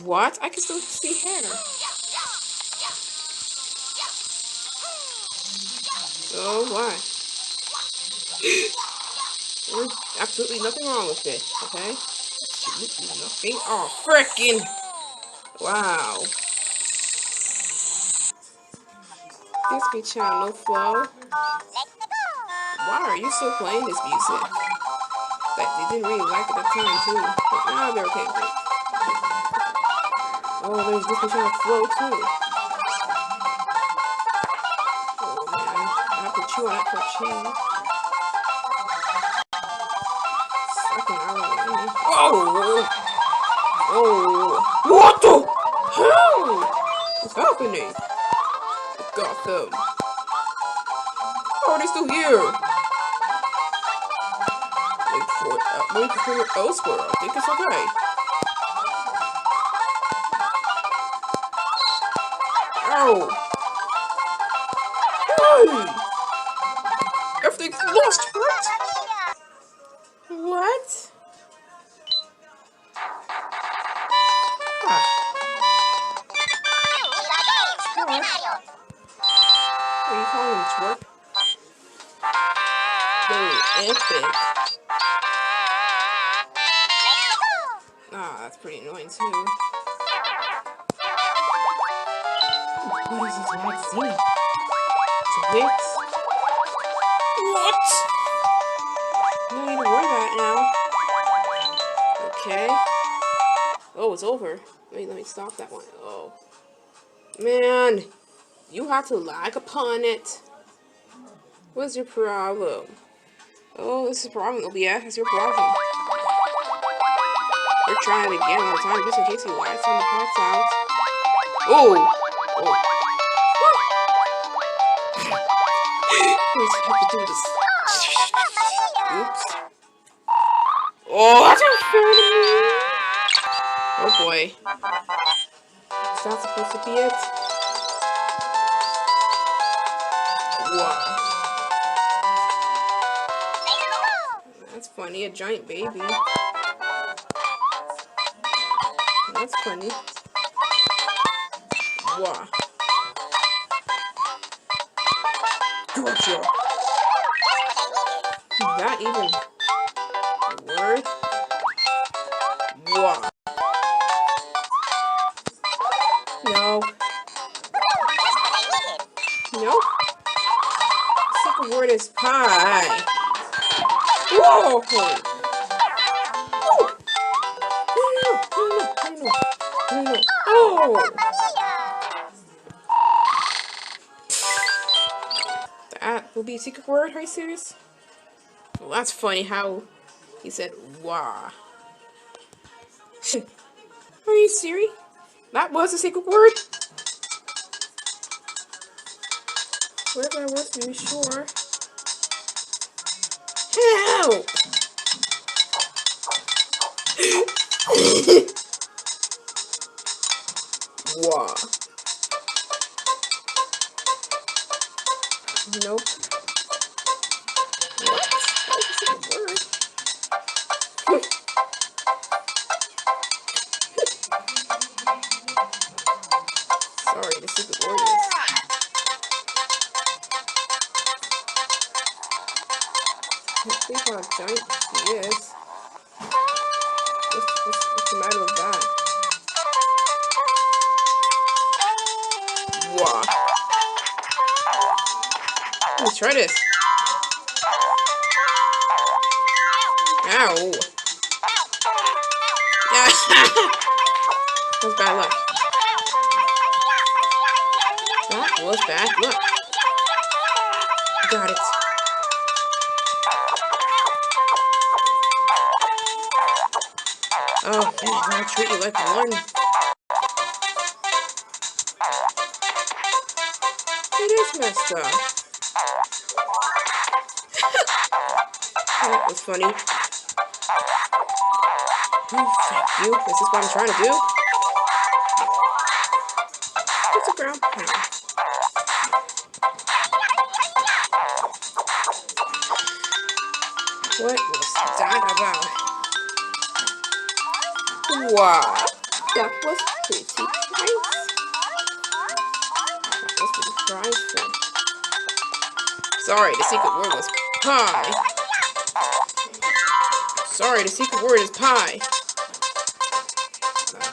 What? I can still see hair. So what? There's absolutely nothing wrong with it, okay? Absolutely nothing. Oh, frickin'! Wow. Disney Channel, no flow. Why are you still playing this music? Like, they didn't really like it at the time, too. But now they're okay with it. Oh, there's Disney Channel flow, too. Oh, man. I have to chew on that for a change. Second hour. Oh! Oh! What the hell is happening? Gotham. How are they still here? Wait for it elsewhere. I think it's okay. Ow! Hey! Everything's lost, right? What? Ah. What? Are you calling him twerp? No, epic. Ah, that's pretty annoying too. What is this magazine? Twix? What? No need to worry about it now. Okay. Oh, it's over. Wait, let me stop that one. Oh. Man, you have to lag upon it. What's your problem? Oh, this is a problem, OBS. That's your problem. We're trying it again one more time, just in case he lies on the parts out. Oh! Oh. Let's have to do this. Oops. Oh, that's unfair to me! Oh boy. Is that supposed to be it? Wow. That's funny, a giant baby. That's funny. Wow. Gotcha. Is that even a word? Wow. No. Nope. Secret word is pie. Whoa! No. Oh! That will be a secret word? Are you serious? Well, that's funny how he said wah. Are you serious? That was a secret word? Whatever I was, to be sure. Help! Wah. Nope. What? That's a secret word. Sorry, the secret word is. Let's see how giant he is. What's the matter with that? Wah. Let's try this. Ow. Yeah. That's bad luck. That was bad luck. Got it. Oh, I'll treat you like one. It is messed up. That was funny. Oh, thank you. Is this what I'm trying to do? What's a ground pound? What was that about? Wow, that was pretty nice. That was pretty prizeful. Sorry, the secret word was pie. Sorry, the secret word is pie. No.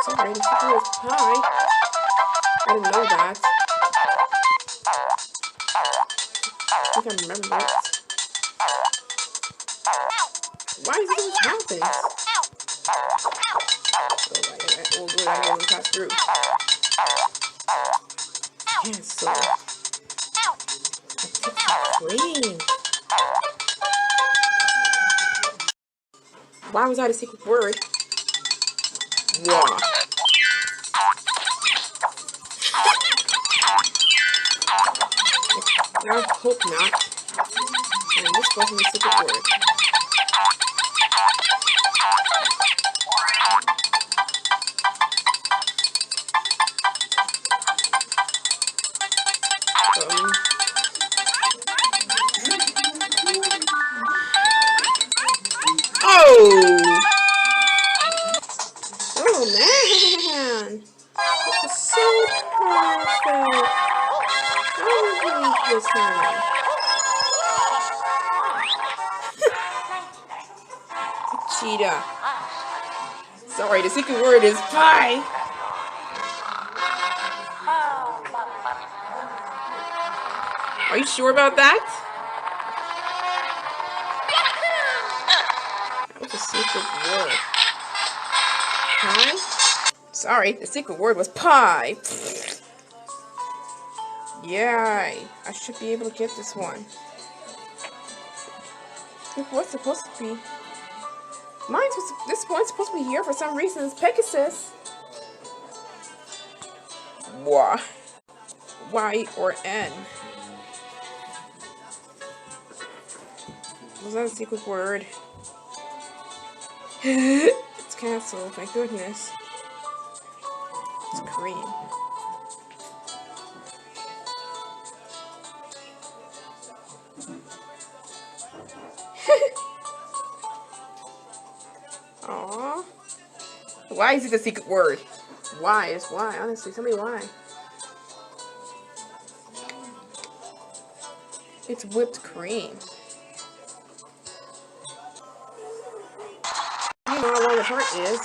Sorry, the secret word is pie. I didn't know that. I think I remember it. Why is it always happens? Oh, good, I know we pass through. Yes, so green. Why was that a secret word? Wah. I hope not. And this wasn't a secret word. Oh man! That was so perfect! I believe this time. Cheetah. Sorry, the secret word is pie! Are you sure about that? That was a secret word. Pie? Sorry, the secret word was pie. Yay, I should be able to get this one. What's supposed to be? This one's supposed to be here for some reason. It's Pegasus. Wah. Y or N? Was that a secret word? It's canceled, thank goodness. It's cream. Aww. Why is it a secret word? Why is why? Honestly, tell me why. It's whipped cream. You know how long the part is.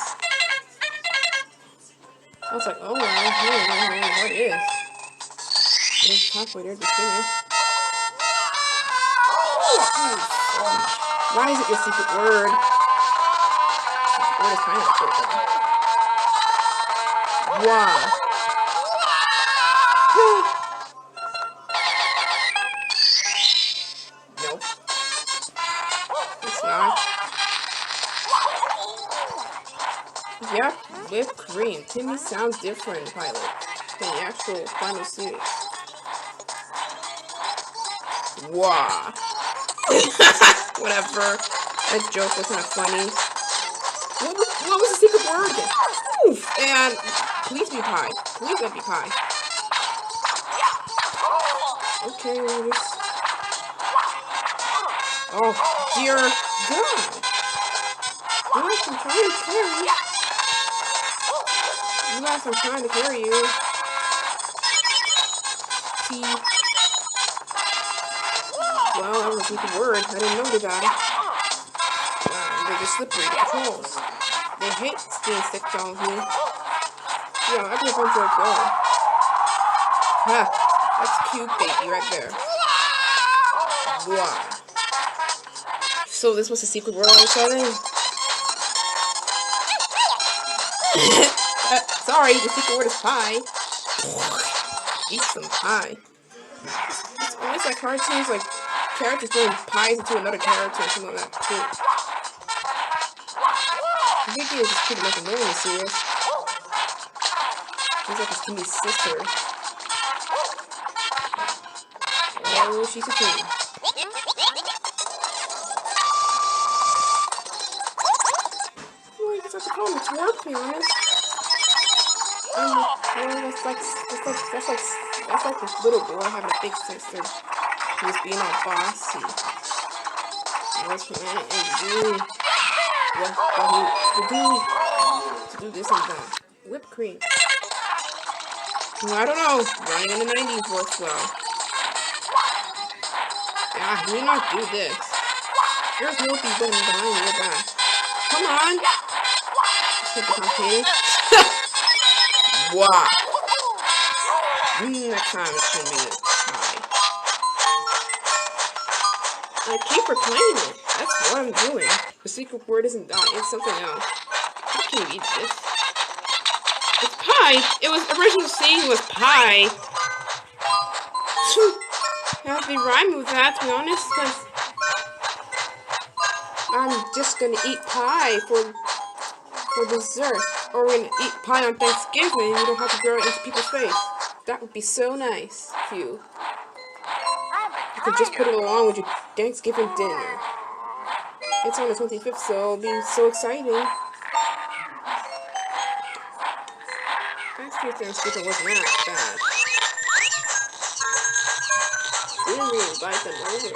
I was like, oh well, I don't know what it is. It's halfway there to finish. Why is it your secret word? Secret word is pineapple. Wow. Nope. It's not. Yep, whipped cream. Timmy sounds different, Pilot, than the actual final series. Wow. Whatever. That joke was kind of funny. What was the secret word again? Oof. And please be pie. Please let be pie. Okay, we'll just... Oh, dear God. Gosh, I'm trying to carry you. Gosh, I'm trying to carry you. T. Well, that was a secret word. I didn't know the guy. Wow, they're just slippery, the controls. They hate being sticked on me. Yo, I can punch right there. Ha! That's cute, baby, right there. Wow. So this was a secret word I was telling? Sorry, the secret word is pie. Eat some pie. It's always like cartoons, like characters throwing pies into another character or something like that, too. The big deal is just pretty much annoying in series. She's like his Timmy's sister. Oh, she's a queen. Well, you just have to call him. It's work, to be honest. Well, that's like this little boy having a big sister who's being all bossy. What's planning and do what to do this and that. Whipped cream. Well, I don't know. Running in the 90s works well. Yeah, do not do this. There's no be button behind your back. Come on. Let's get the complicated. Wow. Next time it's gonna be this high. I keep replaying it. That's what I'm doing. The secret word isn't that. It's something else. How can you eat this? It's pie. It was original saying was pie. I have to be rhyming with that, to be honest, because I'm just gonna eat pie for dessert. Or we're gonna eat pie on Thanksgiving and you don't have to throw it into people's face. That would be so nice of you. You could just put it along with your Thanksgiving dinner. It's on the 25th, so it'll be so exciting. Last year's Thanksgiving wasn't that bad. Didn't really invite them over.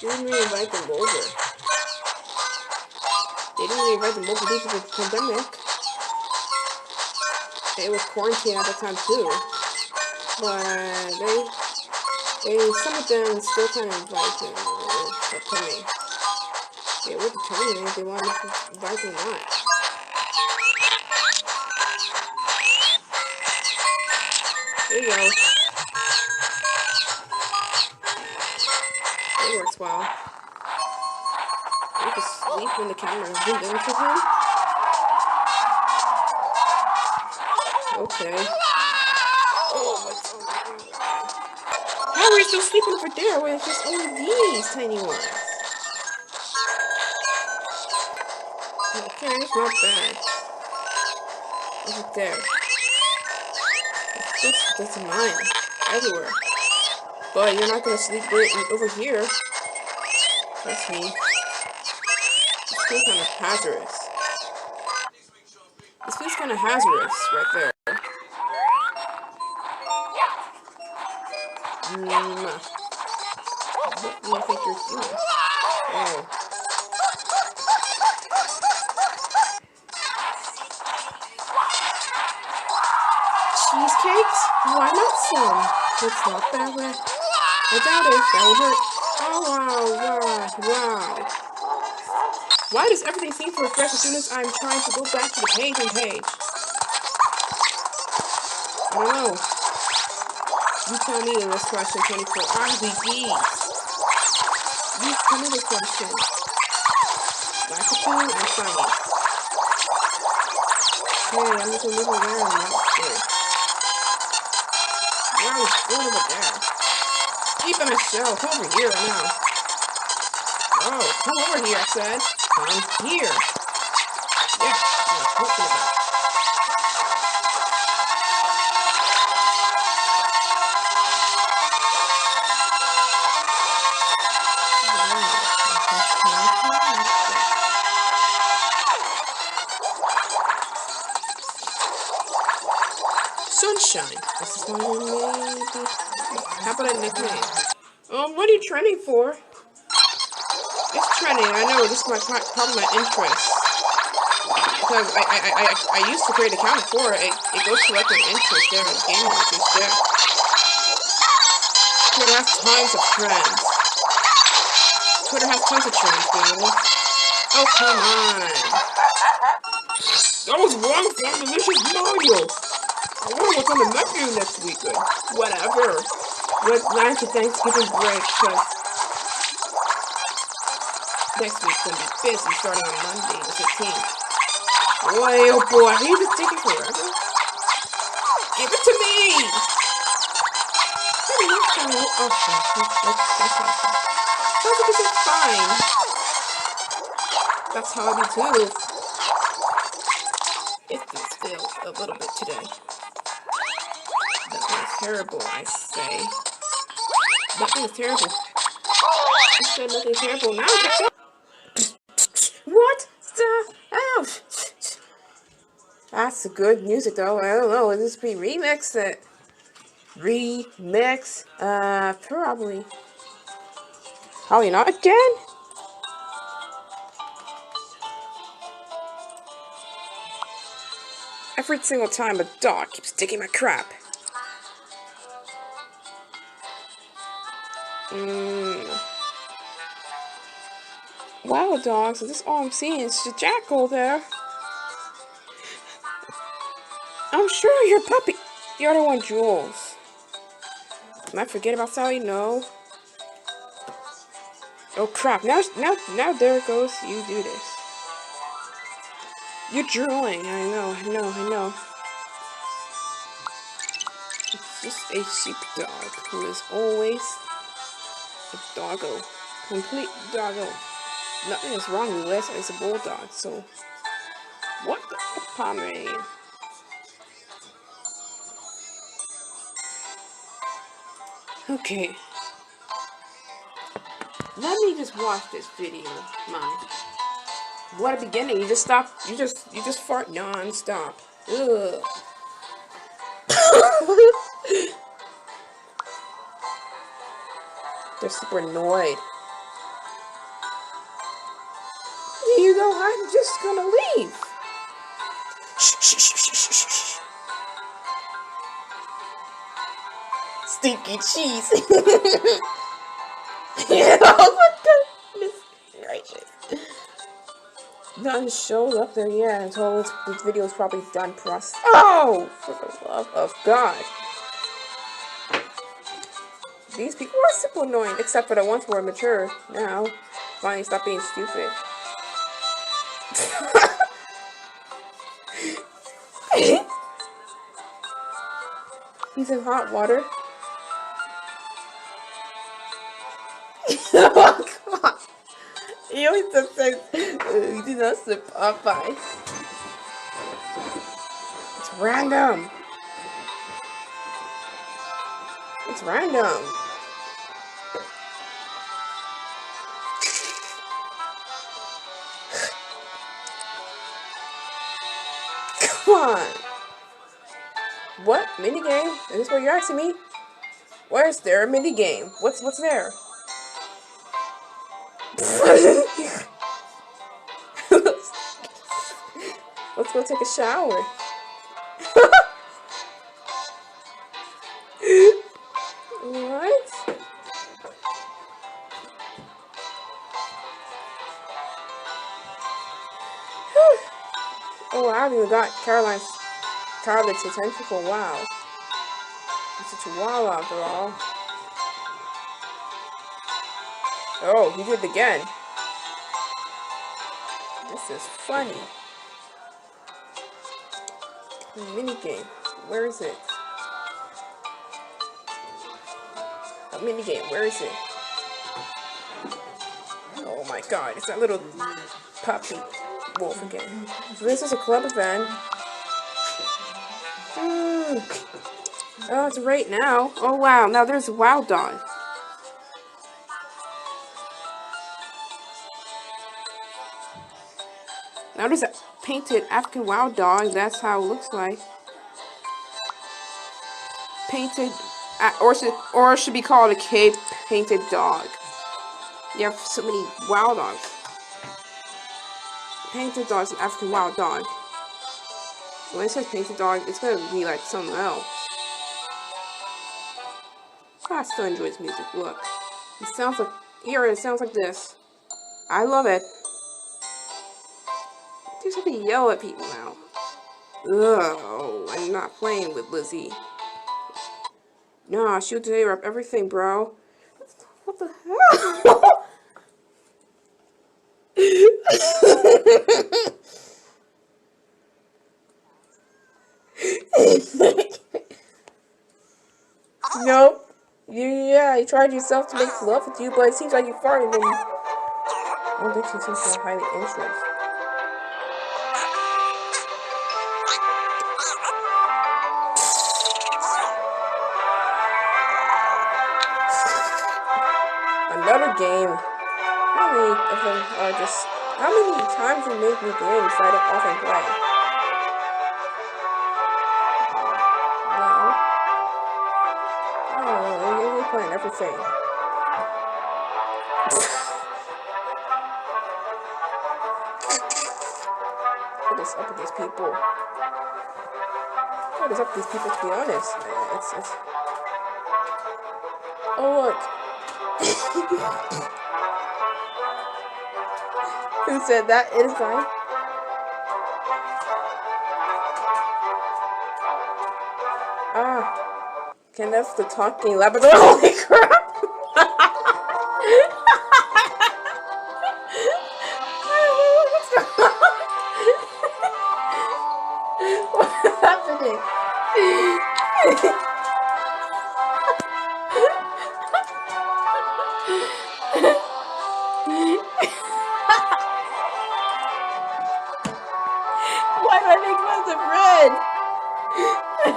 Didn't really invite them over. They didn't really invite them over due to the pandemic. It was quarantine at the time too. But some of them still kind of invite them to me. They were determining if they wanted to invite them or not. There you go. It works well. You can sleep when the camera is zoomed into him. Okay. Oh, what's over there? How are we still sleeping over there when it's just only these tiny ones? Okay, it's not bad. Over there. It's just doesn't mind. Everywhere. But you're not gonna sleep over here. Trust me. This feels kind of hazardous. This feels kind of hazardous right there. What do you think you're doing? Oh. Cheesecakes? Why not some? It's not that way. I doubt it. That will hurt. Oh, wow. Why does everything seem to refresh as soon as I'm trying to go back to the page and page? I don't know. You tell me this question, 24. RBGs. You tell me this question. Lakitu and Shiny. Hey, I'm just a little there and not there. Where I was going over there. Keep in a shell. Come over here right now. Oh, come over here, I said. Come here. Yeah, that's what I'm talking about. Sunshine. This is my name, maybe. How about a nickname? What are you training for? It's training. I know. This is probably my interest. Because I used to create an account before. It goes to like an interest there, a gaming interest there. Twitter has tons of trends. Twitter has tons of trends, dude. Oh, come on. That was one from Delicious Mario. I wonder what's on the menu next week. Whatever. Let's plan to Thanksgiving break, because next week's gonna be busy starting on Monday the 15th. Boy, oh boy, he's just taking forever. Give it to me! Maybe next time we'll... Oh, that's awesome. Sounds like this is fine. That's how I do too. If this fails a little bit today. Nothing is terrible, I say. Nothing is terrible. I said nothing terrible. Now it's up. What the hell? That's good music though. I don't know. Will this be remixed? Remix? Probably. Probably not again? Every single time a dog keeps digging my crap. Wow, dogs, this is all I'm seeing is the jackal there. I'm sure your puppy. The other one, Jules. Am I forget about Sally? No. Oh crap! Now there it goes. You do this. You're drooling. I know. It's just a sheepdog who is always a doggo. Complete doggo. Nothing is wrong with this. It's a bulldog. So, what the Pomeranian? Okay. Let me just watch this video, man. What a beginning! You just stop. You just fart non-stop. Ugh. They're super annoyed. You know, I'm just gonna leave. Shh. Stinky cheese. Oh my goodness gracious. None shows up there yet until this video is probably done processed. Oh! For the love of God. These people are super annoying, except for the ones who are mature now. Finally stop being stupid. He's in hot water. Oh God. He always just says, you do not sip Popeye. It's random. It's random. Come on. What? Minigame? Is this what you're asking me? Where's there a minigame? What's there? Let's go take a shower. What? Oh, I haven't even got Charlotte's attention for a while. It's such a while after all. Oh, he did it again. This is funny. Minigame. Where is it? A minigame. Where is it? Oh my god, it's that little puppy wolf again. So this is a club event. Oh, it's right now. Oh wow, now there's Wild Dawn. Now there's a painted African wild dog. That's how it looks like. Painted, or it should be called a cave painted dog. You have so many wild dogs. Painted dog's an African wild dog. So when it says painted dog, it's gonna be like something else. I still enjoy his music. Look, it sounds like it sounds like this. I love it. There's something yell at people now. Ugh, I'm not playing with Lizzie. Nah, she'll tear up everything, bro. What the hell? Nope. Yeah, you tried yourself to make love with you, but it seems like you farted and I don't think she seems to have highly interest. Another game. How many of them are just... How many times you make me games that I don't often play? No. I don't know, you're playing everything. What is up with these people? What is up with these people, to be honest? It's... Oh, look. Who said that? It is fine. Ah. Okay, that's the talking Labrador. Holy crap! What's happening? Why do I make lots of red?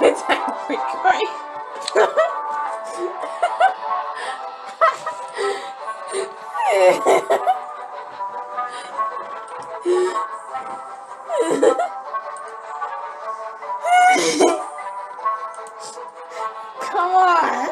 It's actually great. Come on.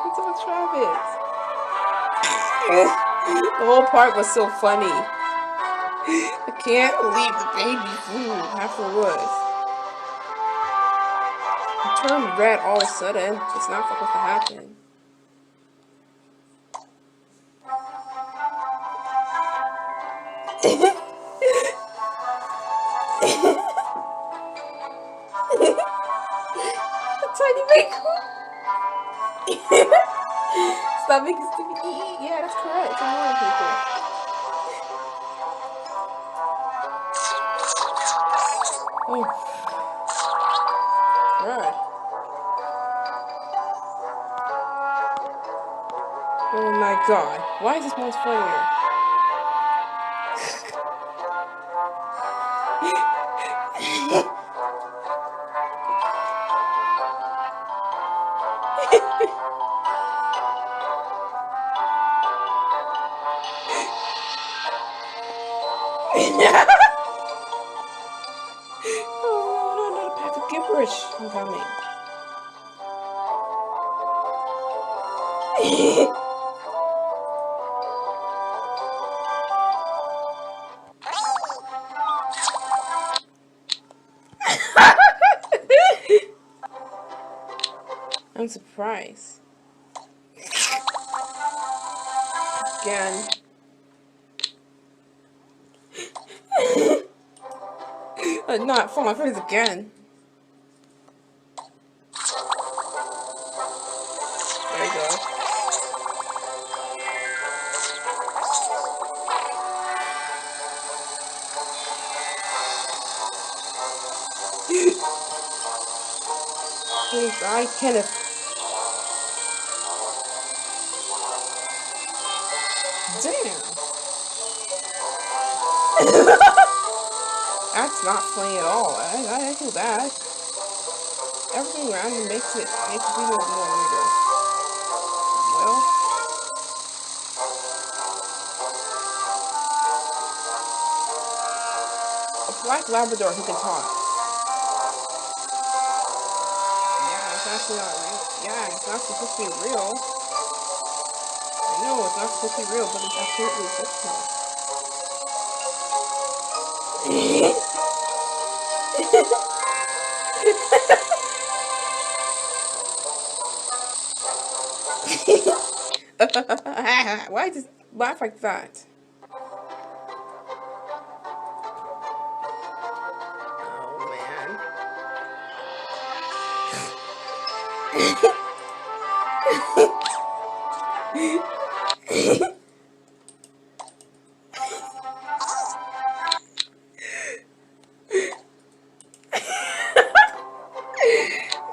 What's up with Travis? The whole part was so funny. I can't believe the baby food afterwards. It turned red all of a sudden. It's not supposed to happen. A tiny raincoat. Stop making stupid eat. Yeah, that's correct. It's annoying people. Oh. Right. Oh my god. Why is this most funnier? Oh no, not a pack of gibberish. I'm coming. surprise. Again. Not for my friends again. There you go. Please, I Kenneth. Damn. That's not funny at all. I feel bad. Everything around him makes it even more weirder. Well, a black Labrador who can talk. Yeah, it's actually not real. Yeah, it's not supposed to be real. I know it's not supposed to be real, but it's absolutely fictional. Why does laugh like that? Oh man.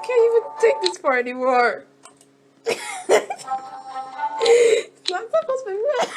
Can't even take this part anymore. It's not supposed to be real.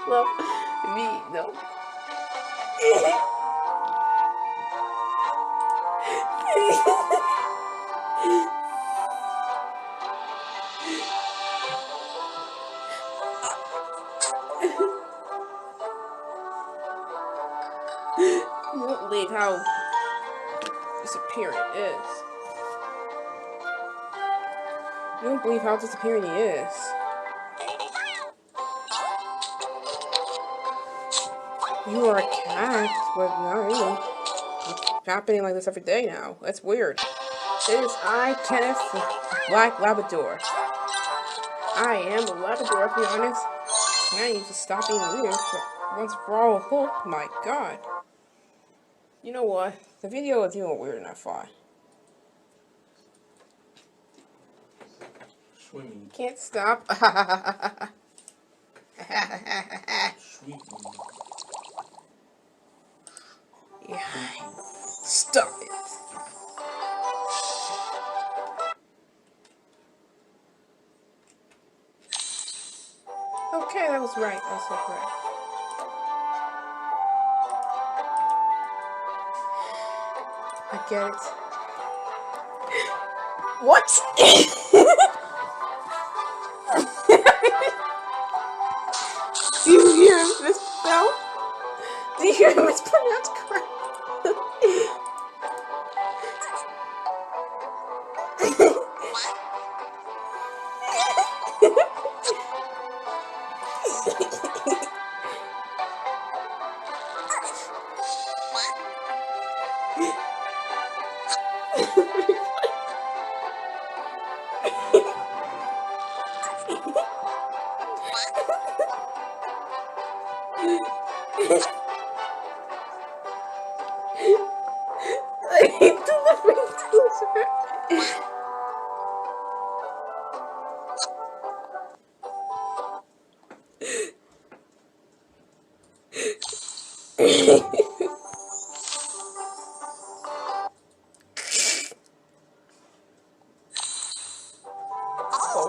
Love me, no. You won't believe how disappearing is. You won't believe how disappearing he is. You are a cat, but not really. It's happening like this every day now. That's weird. It is I, Kenneth, the Black Labrador. I am a Labrador, to be honest. I need to stop being weird once for all. Oh my god. You know what? The video is even weirder than I thought. Swimming. Can't stop. Sweet. Yeah. Stop it. Okay, that was right. That was so correct. I get it. What? Do you hear him misspell? Do you hear him mispronounce correct?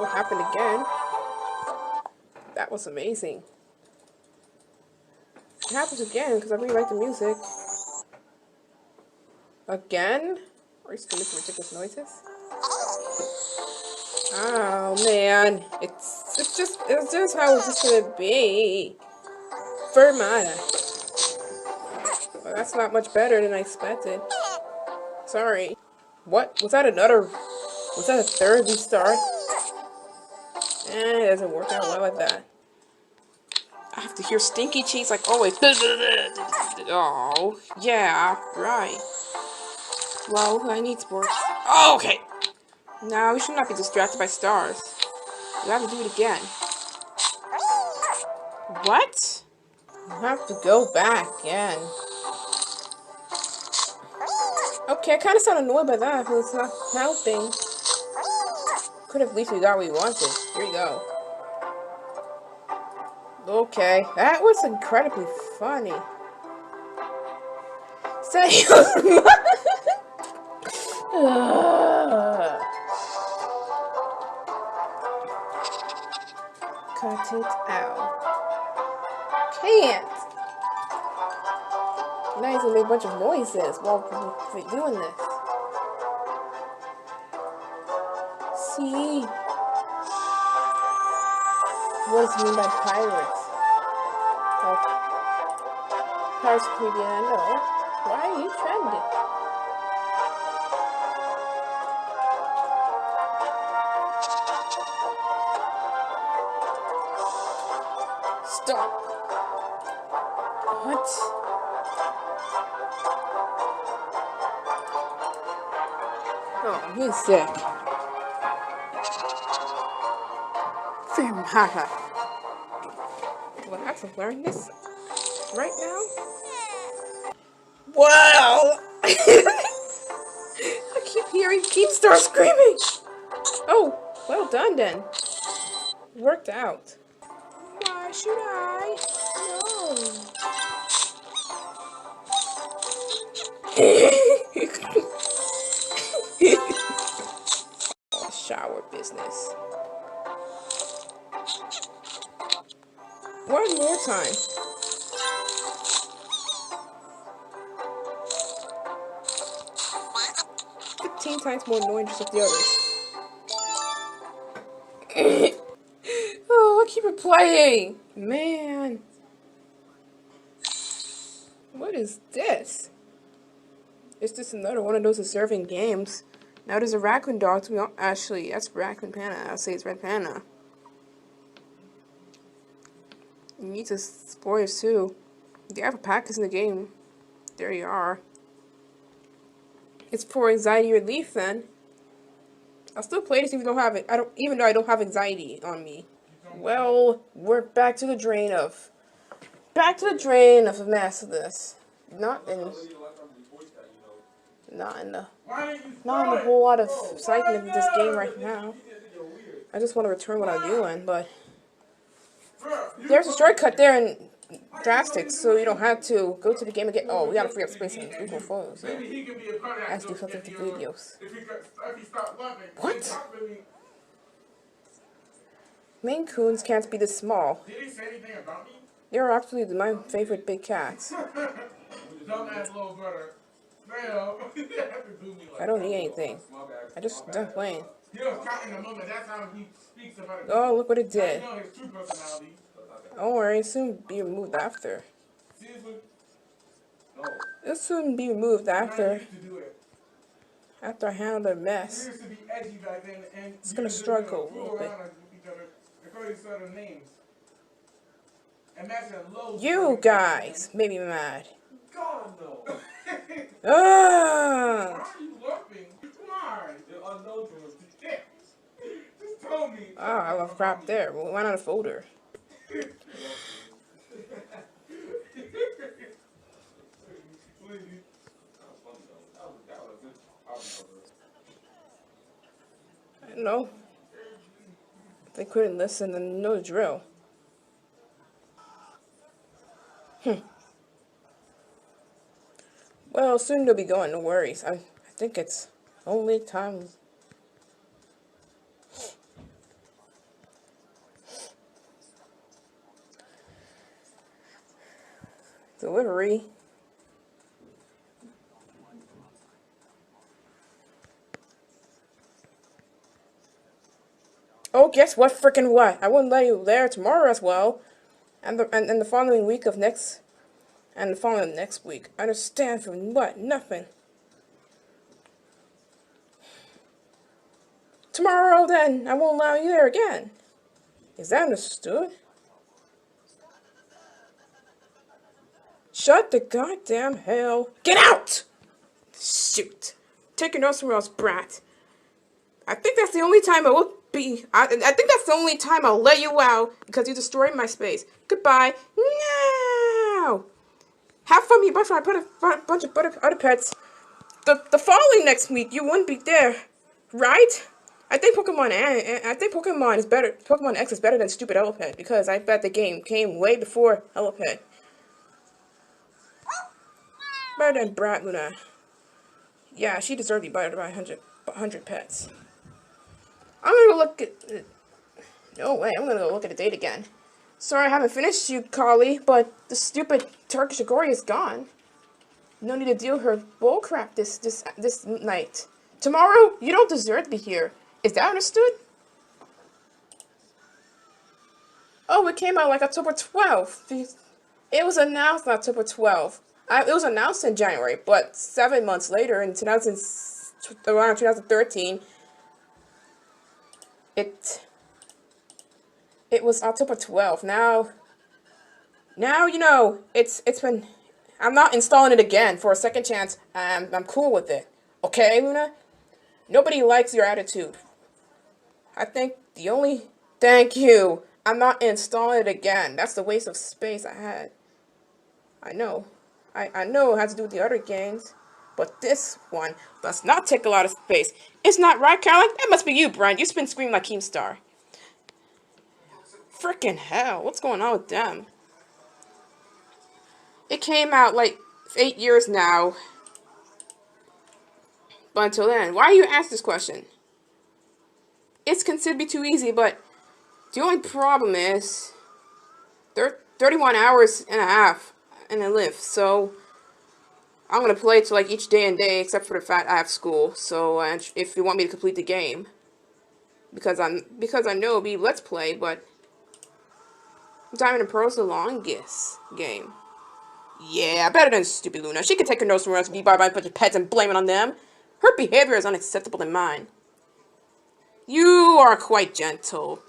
What happened again? That was amazing. It happens again because I really like the music. Again? Are you still making ridiculous noises? Oh man, it's just how it's just gonna be. Fermata. Well, that's not much better than I expected. Sorry. What? Was that another? Was that a third restart? It doesn't work out well like that. I have to hear Stinky Cheese like always. Oh, yeah, right. Well, I need sports. Oh, okay. No, we should not be distracted by stars. We have to do it again. What? You have to go back again. Okay, I kind of sound annoyed by that, but it's not helping. Could have at least we got what we wanted. Here we go. Okay, that was incredibly funny. Say cut it out. Can't. Now he's gonna make a bunch of noises while we're doing this. See? What does it mean by pirates? Well, Pirates of the Caribbean, I know. Why are you trending? Stop. What? Oh, he's sick. Fermata. Well, I have to learn this right now. Wow! I keep hearing Keemstar screaming. Oh, well done then. Worked out. Why should I? No. Shower business. One more time. Times more annoying just like the others. Oh, I keep it playing. Man. What is this? It's just another one of those observing games. Now there's a raccoon dog to me. Actually, that's Raccoon Panda. I'll say it's Red Panda. You need to explore it too. The alpacas in the game. There you are. It's for anxiety relief then. I'll still play this even though I don't have anxiety on me. Well, we're back to the drain of the mess of this. Not in the whole lot of excitement of this game right now. I just want to return what I'm doing, but there's a shortcut there in Drastic, so you don't have to go to the game again. Oh, we gotta free up space in Google Photos. So I have to do something with the videos. What? Maine Coons can't be this small. Did he say anything about me? They're absolutely my favorite big cats. Dumbass little brother. I don't need anything. I just done playing. He was caught in the moment. That's how he speaks about it. Oh, look what it did. You know his true personality. Don't worry, it'll soon be removed after. Seriously? No. It'll soon be removed after. I used to do it. After I handle the mess. We used to be edgy back then, and It's gonna struggle a little bit. Names. Imagine You guys made me mad. God no. Ah! Why are you laughing? Why? There are no drugs. Just tell me. Oh, I love crap there. Well, why not a folder? I don't know. They couldn't listen and know the drill. Well, soon they'll be going, no worries. I think it's only time. Delivery. Oh, guess what? Frickin' what? I wouldn't let you there tomorrow as well, and the following week of next, and the following next week. I understand from what? Nothing. Tomorrow, then I won't allow you there again. Is that understood? Shut the goddamn hell. Get out! Shoot. Take your nose somewhere else, brat. I think that's the only time I will be. I think that's the only time I'll let you out because you destroyed my space. Goodbye. No. Have fun, you butterfly. I put a bunch of other pets. The following next week, you wouldn't be there, right? I think Pokemon is better. Pokemon X is better than stupid Elephant because I bet the game came way before Elephant. Better than Brat Luna. Yeah, she deserved to be better by 100 pets. I'm gonna go look at. No way, I'm gonna go look at the date again. Sorry, I haven't finished you, Carly, but the stupid Turkish Agori is gone. No need to deal with her bullcrap this night. Tomorrow, you don't deserve to be here. Is that understood? Oh, it came out like October 12th. It was announced on October 12th. It was announced in January, but 7 months later, in around 2013, it was October 12th. Now you know it's been. I'm not installing it again for a second chance. I'm cool with it. Okay, Luna. Nobody likes your attitude. I think the only. Thank you. I'm not installing it again. That's the waste of space I had. I know. I know it has to do with the other games, but this one does not take a lot of space. It's not right, Caroline? That must be you, Brian. You've been screaming like Keemstar. Frickin' hell, what's going on with them? It came out like 8 years now. But until then, why do you ask this question? It's considered to be too easy, but the only problem is 31 hours and a half in a lift, so I'm gonna play it to like each day and day, except for the fact I have school. So if you want me to complete the game, because I know it'll be Let's Play, but Diamond and Pearl is the longest game. Yeah, better than stupid Luna. She can take her nose somewhere else, be by a bunch of pets and blame it on them. Her behavior is unacceptable than mine. You are quite gentle.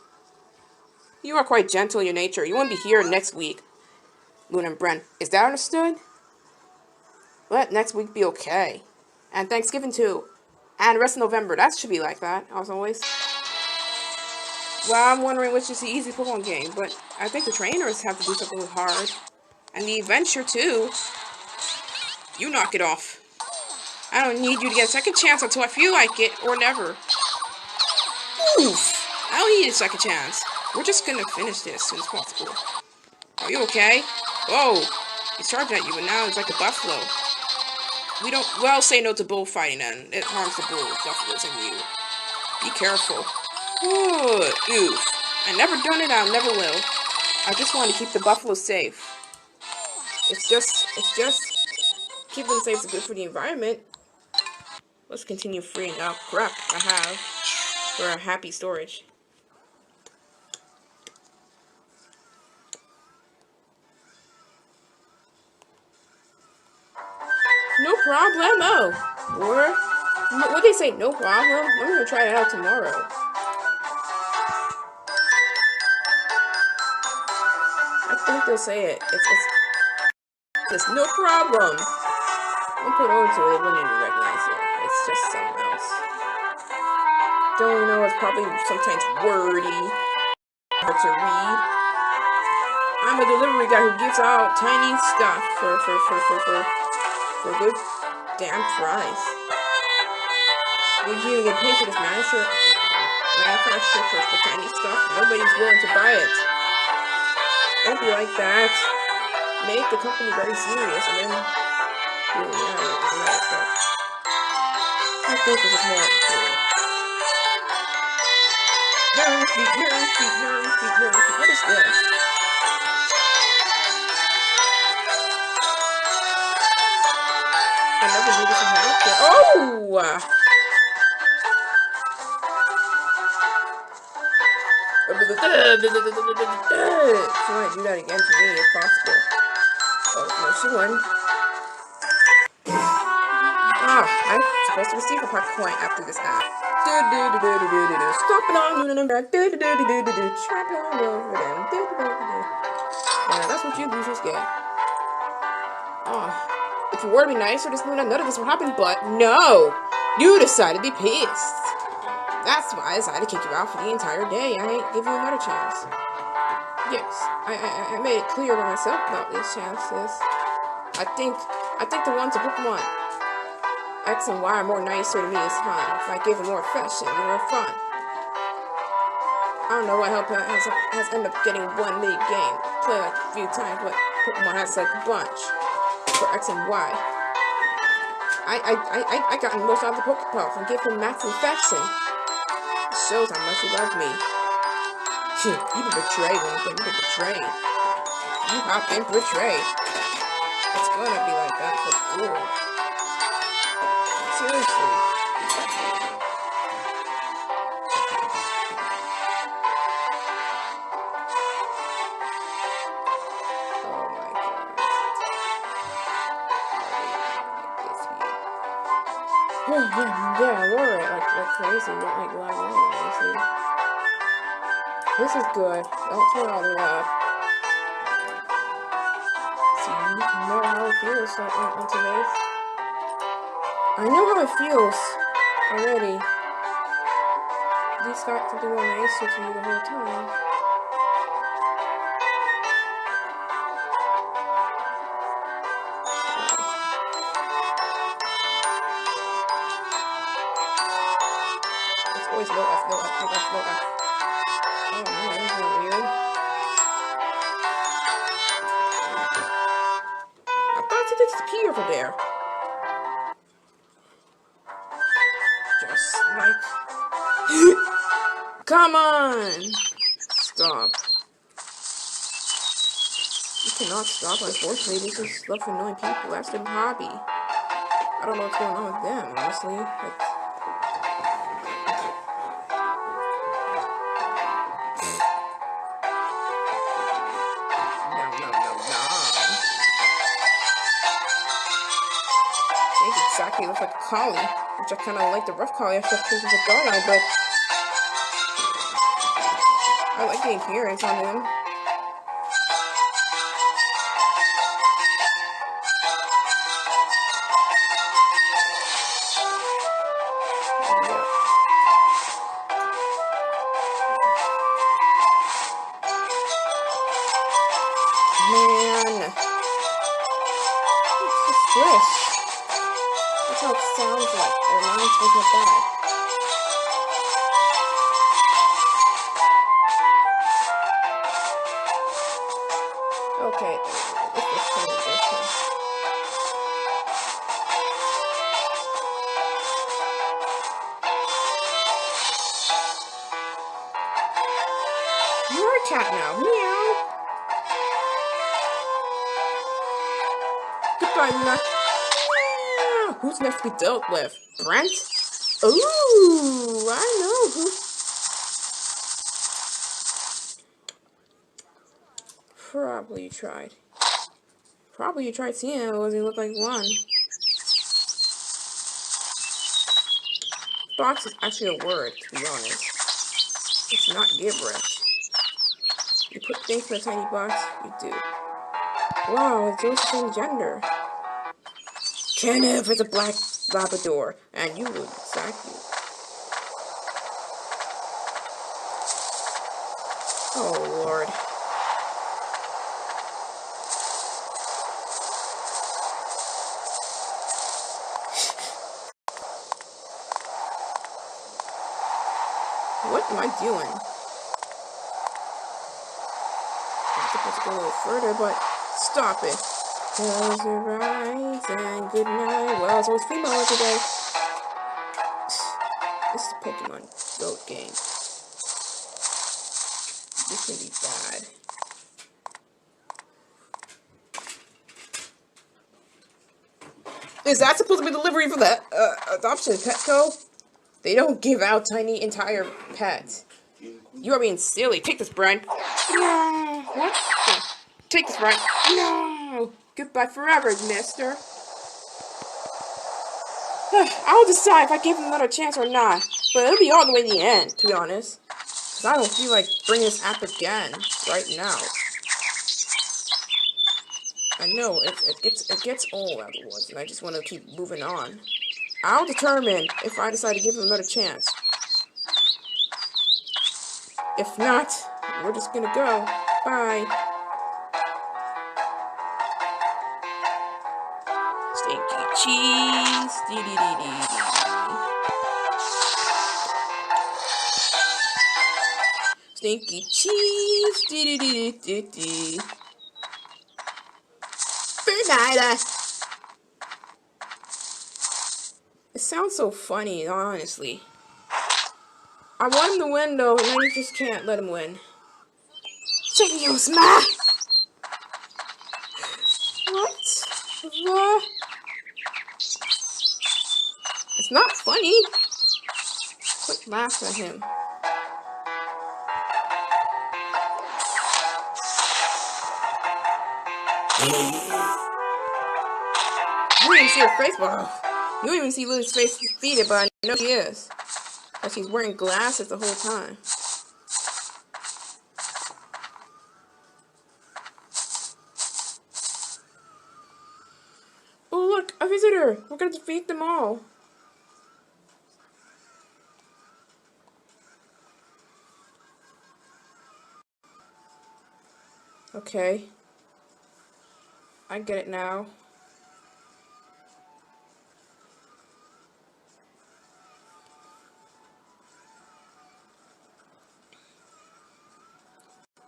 You are quite gentle in your nature. You won't be here next week, Luna and Bren. Is that understood? Let next week be okay. And Thanksgiving too. And the rest of November. That should be like that, as always. Well, I'm wondering which is the easy Pokemon game, but I think the trainers have to do something hard. And the adventure too. You knock it off. I don't need you to get a second chance until I feel like it, or never. Oof! I don't need a second chance. We're just gonna finish this as soon as possible. Are you okay? Whoa! He's charging at you, but now it's like a buffalo. We don't well say no to bullfighting, and it harms the buffaloes and you. Be careful. Ooh, oof. I never done it, I never will. I just want to keep the buffaloes safe. It's just keeping them safe is good for the environment. Let's continue freeing up crap I have for a happy storage. No problemo. Or what they say? No problem. I'm gonna try it out tomorrow. I think they'll say it. It's no problem. Don't put over to it. They wouldn't even recognize it. It's just something else. Don't you know? It's probably sometimes wordy, hard to read. I'm a delivery guy who gives out tiny stuff for a good damn price. Would you get paid for this manufacturer for tiny stuff? Nobody's willing to buy it. Don't be like that. Make the company very serious and then I think this is more cool. Nerve feet. What is this? doesn't need this to happen. Oh! She might do that again to me if possible. Oh, no, she wouldn't. Oh, I'm supposed to receive a park point after this app. Stomping on them, trampling all over them. Yeah, that's what you losers get. Oh, if you were to be nicer this moon, none of this would happen, but no! You decided to be pissed. That's why I decided to kick you out for the entire day. I ain't give you another chance. Yes, I made it clear to myself about these chances. I think the ones of Pokemon X and Y are more nicer to me this time. If I gave them more affection, more fun. I don't know what help has ended up getting one mini game. Play like a few times, but Pokemon has like a bunch for X and Y. I got most out of the Pokeballs and give them max affection. It shows how much you love me. You've been betrayed, Lincoln. You've been betrayed. You have been betrayed. It's gonna be like that for good. Seriously. Oh my god. Oh yeah, we're like crazy. Like crazy. This is good. Don't turn all the way up. See, you know how it feels onto this. I know how it feels already. These got something more nicer to you the whole time. It's always no F, no F, no F, no F. Oh man, this is weird. I thought it disappeared over there. Just like... Come on! Stop. You cannot stop, unfortunately. This is love for annoying people. That's their hobby. I don't know what's going on with them, honestly. Exactly, looks like a collie, which I kind of like the rough collie. I should have chosen the Gardevoir, but I like the appearance on him. Man, it's a squish. That's how it sounds like. It reminds me of my dad. Okay, this is kind of different. You're a cat now. Meow. Goodbye, Luna. Who's next to be dealt with? Brent? Ooh, I know who. Probably you tried seeing him, doesn't look like one. Box is actually a word, to be honest. It's not gibberish. You put things in a tiny box, you do. Wow, it's just the same gender. Kenneth is a black Labrador, and you would exactly. Oh Lord. What am I doing? I'm supposed to go a little further, but stop it. Close your eyes and good night. Well, it's always female today. This is a Pokemon Go game. This can be bad. Is that supposed to be delivery for the adoption Petco? They don't give out tiny entire pets. You are being silly. Take this, Brian. No. What? Take this, Brian. No. Goodbye forever, mister. I'll decide if I give him another chance or not. But it'll be all the way to the end, to be honest. Because I don't feel like bringing this app again right now. I know it gets old afterwards, and I just want to keep moving on. I'll determine if I decide to give him another chance. If not, we're just gonna go. Bye. Stinky cheese. Stinky cheese. Bernida. It sounds so funny, honestly. I want him to win, though, and I just can't let him win. Serious, ma? What? The? It's not funny. Quit laughing at him. You don't even see her face, but you don't even see Lily's face defeated, but I know she is. But she's wearing glasses the whole time. Oh look, a visitor! We're gonna defeat them all. Okay. I get it now.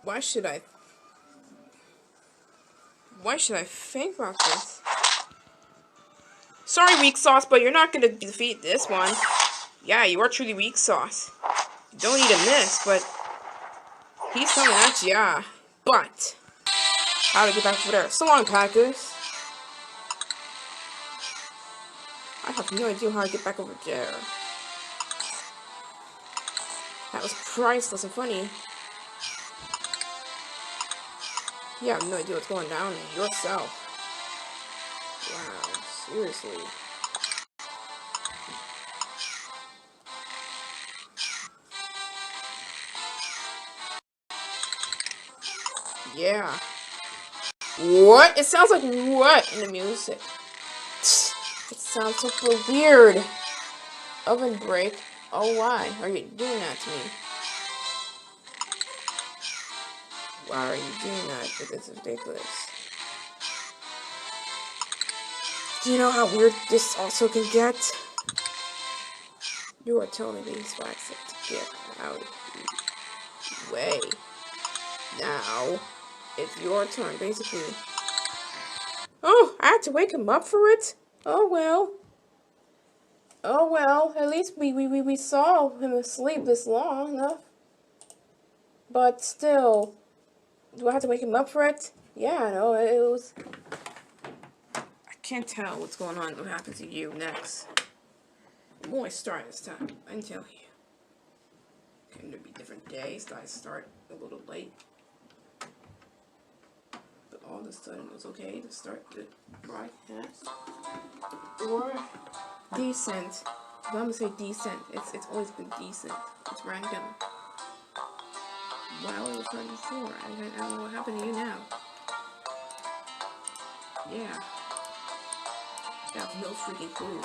Why should I think about this? Sorry, Weak Sauce, but you're not gonna defeat this one. Yeah, you are truly Weak Sauce. You don't need a miss, but he's coming at you, yeah. But how to get back over there? So long, Cactus. I have no idea how to get back over there. That was priceless and funny. You have no idea what's going down yourself. Wow, seriously. Yeah. What? It sounds like what in the music? It sounds super weird. Oven break. Oh, why are you doing that to me? Why are you doing that? This is ridiculous. Do you know how weird this also can get? You are telling me these facts to get out of the way. Now, it's your turn, basically. Oh, I had to wake him up for it? Oh, well. Oh, well. At least we saw him asleep this long enough. But still, do I have to wake him up for it? Yeah, I know. It was... I can't tell what's going on, what happens to you next. I'm only starting this time, I can tell you. Can there be different days that I start a little late? But all of a sudden it was okay to start the broadcast. Or decent. If I'm gonna say decent, it's always been decent. It's random. Well, it was right before. I don't know what happened to you now. Yeah. I have no freaking clue.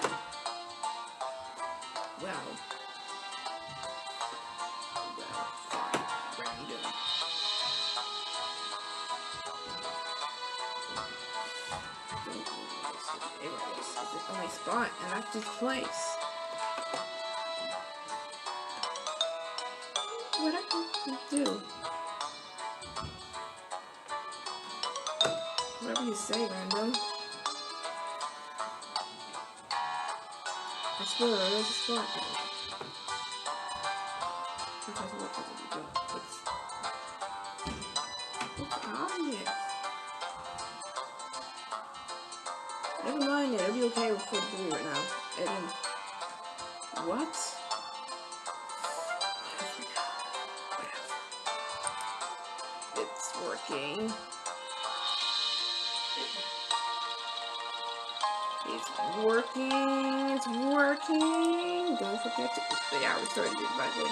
Well, fine. Random. It's the only spot, and that's this place. What I can do? Whatever you say, random. I swear, there's a spot. What's obvious? Never mind it. It'll be okay for the right now. And then, what? It's working. It's working. It's working. Don't forget to. Yeah, I restarted it by the way.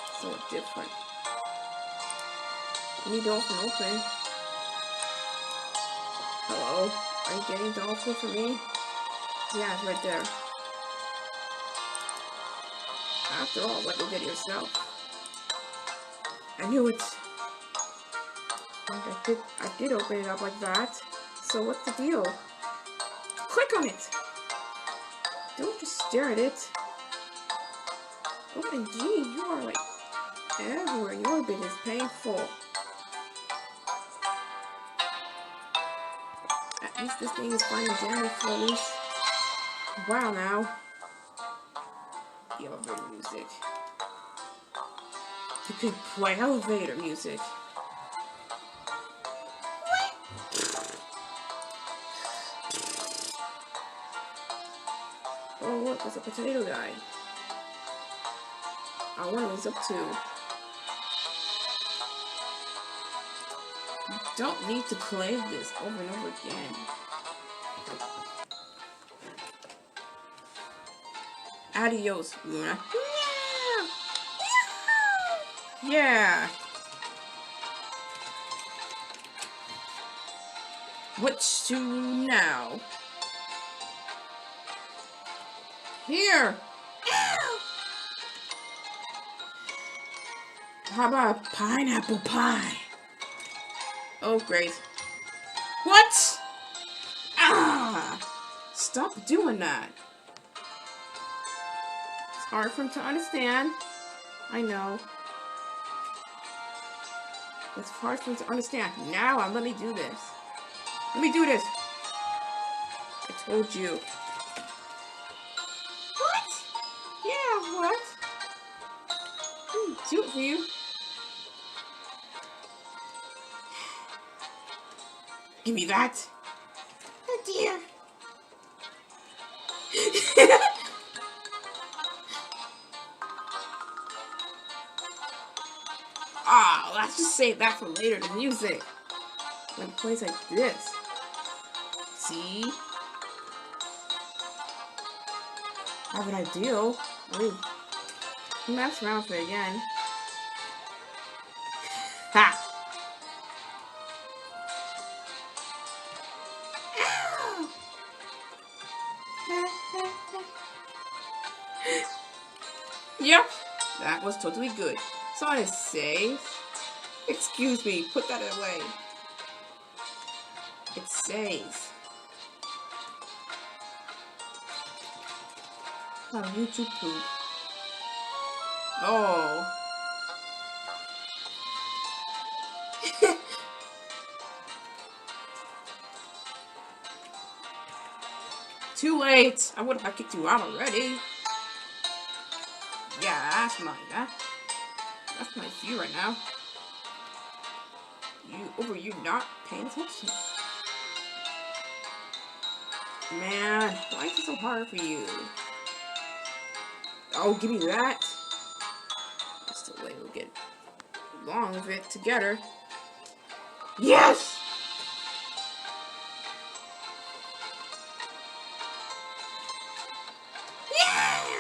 It's so different. Any dolphin open? Hello? Are you getting dolphin for me? Yeah, it's right there. After all, let go get it yourself. I knew it. I did open it up like that. So what's the deal? Click on it! Don't just stare at it. OMG, you are like everywhere. Your bit is painful. At least this thing is finding damage for at least a while now. The elevator music. You could play elevator music. Oh look, there's a potato guy. I wonder what he's up to. You don't need to play this over and over again. Adios, Luna. Yeah. What to now? Here. How about pineapple pie? Oh, great. What? Ah! Stop doing that. It's hard for him to understand. I know. It's hard for him to understand. Now, let me do this. Let me do this. I told you. What? Yeah, what? Do it for you. Give me that. Oh dear. Ah, let's just save that for later. The music. When it plays like this. See? I have an ideal. Mess around with it again. Ha! Yep, that was totally good. So I say, excuse me, put that away. It says, oh, YouTube poop. Oh. Too late. I would have kicked you out already. Yeah, that's my view right now. You not paying attention. Man, why is it so hard for you? Oh, give me that. That's the way we'll get along with it together. Yes!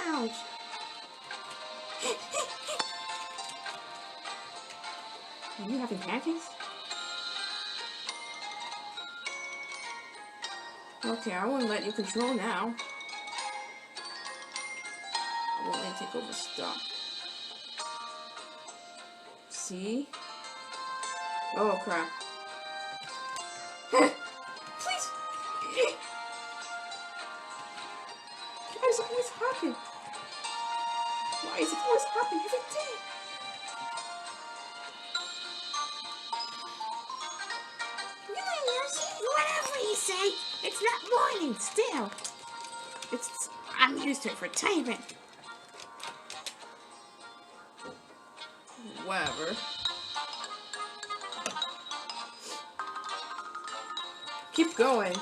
Ouch! Are you having pancakes? Okay, I won't let you control now. I won't let you take over stuff. See? Oh crap. Please! Why does it always happen? Why is it always happening every day? Whatever you say, it's not morning still. I'm used to it for entertainment. Whatever. Keep going.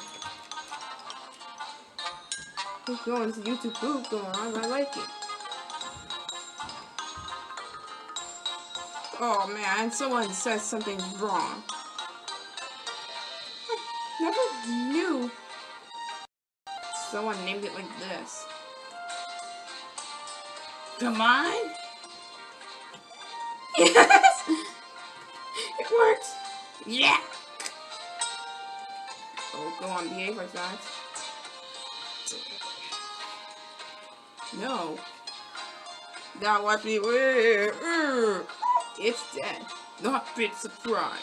Keep going. It's a YouTube boot going on. I like it. Oh man, someone says something's wrong. I never knew someone named it like this. Come on. Yes! It worked! Yeah! Oh, go on, behave like that. No. Now watch me. It's dead. Not bit surprise.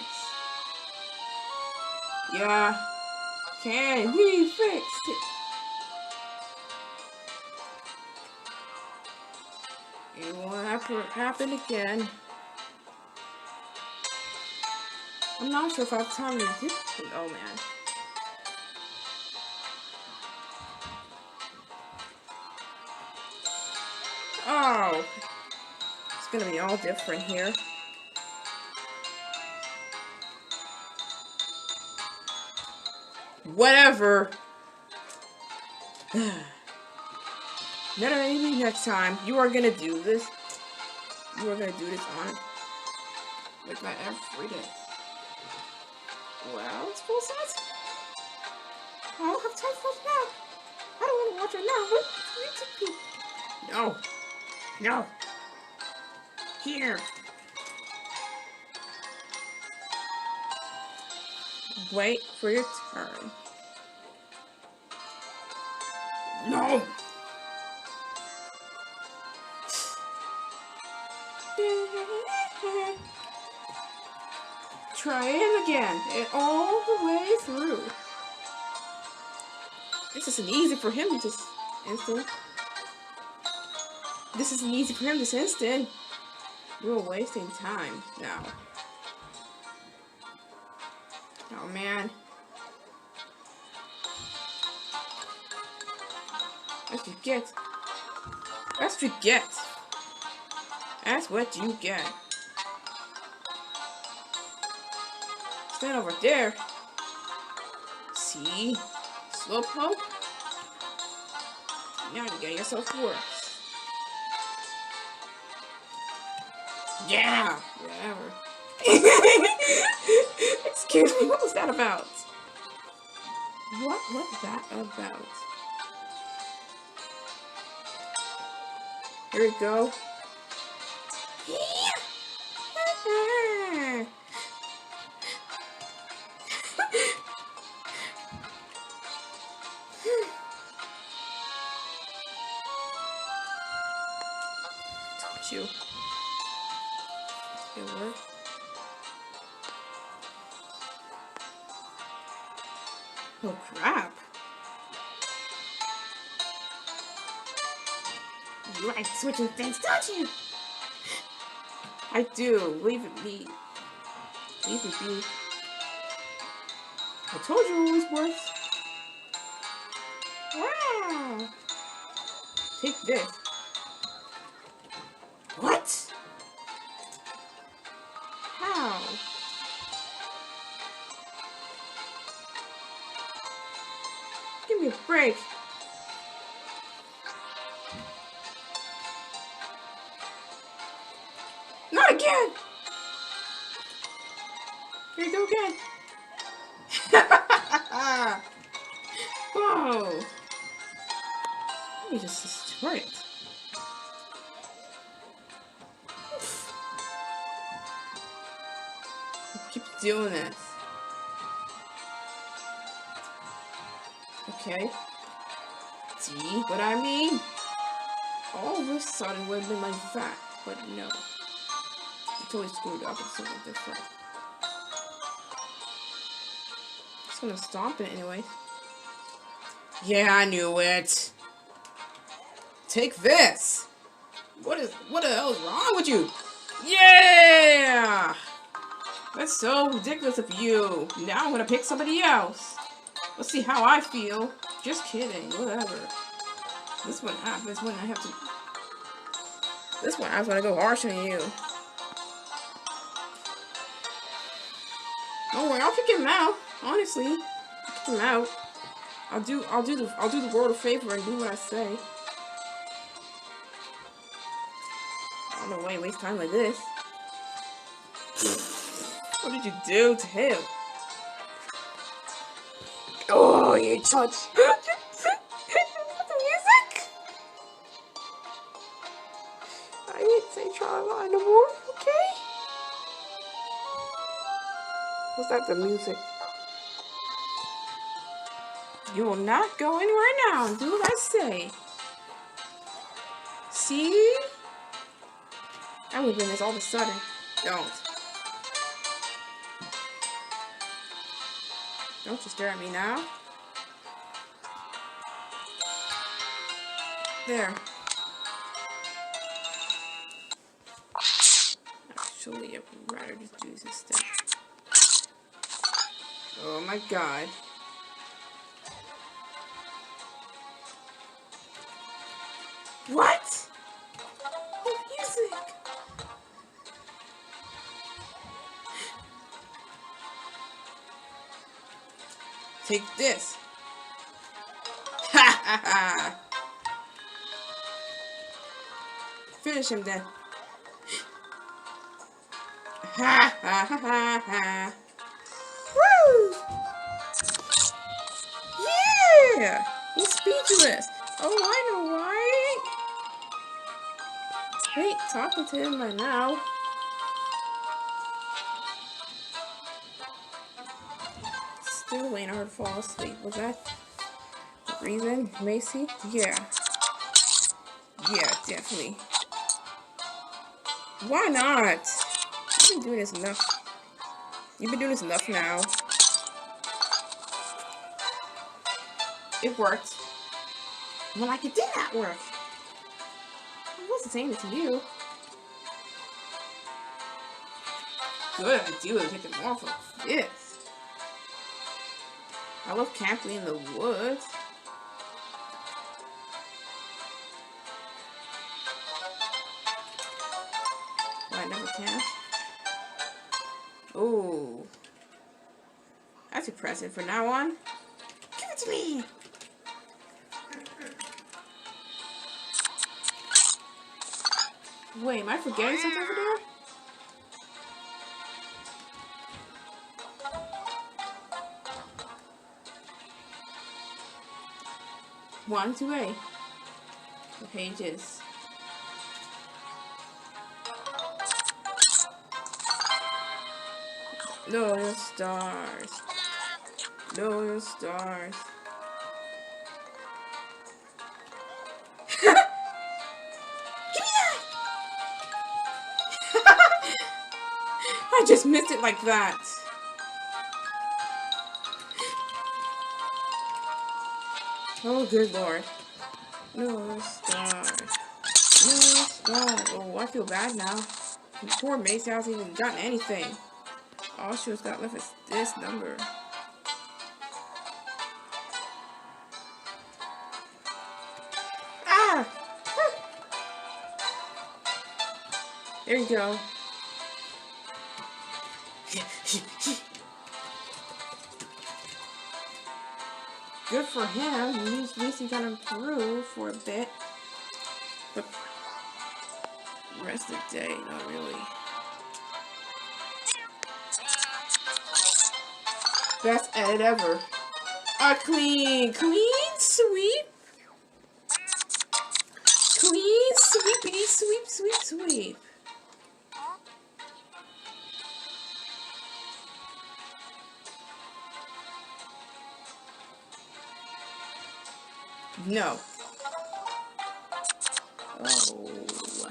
Yeah. Can we fix it? It won't have to happen again. I'm not sure if I have time to do it. Oh man. Oh. It's gonna be all different here. Whatever. Maybe next time you are gonna do this. You are gonna do this on like that every day. Well, it's full size. I don't have time for it now. I don't want to watch it now. No. No. Here. Wait for your turn. No. Try it again, and all the way through. This isn't easy for him this instant. This isn't easy for him this instant. You're wasting time now. Oh man. That's what you get. That's what you get. That's what you get. Stand over there. See? Slowpoke? Now you're getting yourself worse. Yeah! Whatever. Excuse me, what was that about? What was that about? Here we go. Told you. It worked. Oh crap. You like switching things, don't you? I do. Leave it be. Leave it be. I told you it always works. Wow. Take this. What? How? Give me a break. Not again! Here you go again. Whoa. Let me just destroy it. Keep doing this. Okay. See what I mean? All of a sudden it would have been like that, but no. It's totally screwed up. It's something different. Just gonna stomp it anyway. Yeah, I knew it. Take this. What the hell is wrong with you? Yeah! That's so ridiculous of you. Now I'm gonna pick somebody else. Let's see how I feel. Just kidding. Whatever. This one I have to. This one I was gonna go harsh on you. Don't worry, I'll kick him out. Honestly, I'll kick him out. I'll do the world a favor and do what I say. I don't know why you waste time like this. What did you do to him? Oh, you touch. The music. I didn't say Charlotte no more. Okay. Was that the music? You will not go anywhere now and do what I say. See? I would win this all of a sudden. Don't. Don't you stare at me now. There. Actually, I'd rather just do this instead. Oh my god. What? Oh, music. Take this. Ha ha ha. Finish him then. Ha ha ha ha ha. Woo! Yeah! He's speechless. Oh, I know why. Wait, talking to him by now. Still waiting on her to fall asleep. Was that the reason, Macy? Yeah. Yeah, definitely. Why not? You've been doing this enough. You've been doing this enough now. It worked. Well, like it did not work. I wasn't saying it to you. Good if it's you to take them off of this. I love camping in the woods. Well, I never can. Oh. That's a present for now on. Give it to me! Wait, am I forgetting something over there? One, 2A. The pages. No, your stars. No, your stars. I just missed it like that. Oh, good lord. No stars. No stars. Oh, I feel bad now. Poor Macy hasn't even gotten anything. All she was got left is this number. Ah! There you go. Good for him. At least he got him through for a bit. But the rest of the day, not really. Best edit ever. A clean sweep. Clean sweepity sweep, sweep, sweep. No. Oh.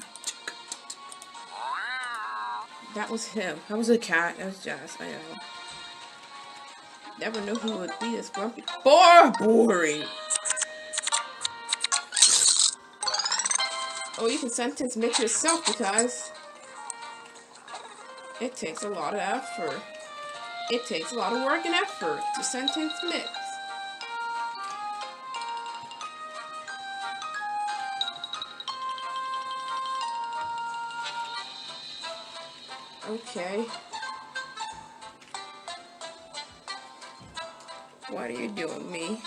That was him. That was a cat. That was Jazz. I know. Never knew who would be this grumpy. Boring. Oh, you can sentence mix yourself because it takes a lot of effort. It takes a lot of work and effort to sentence mix. Okay. What are you doing, me?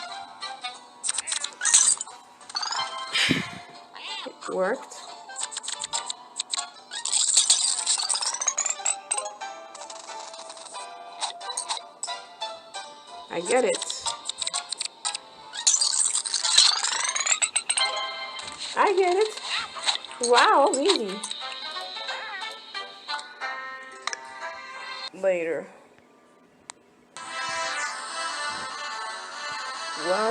Worked. I get it. I get it. Wow, easy. Later. Well.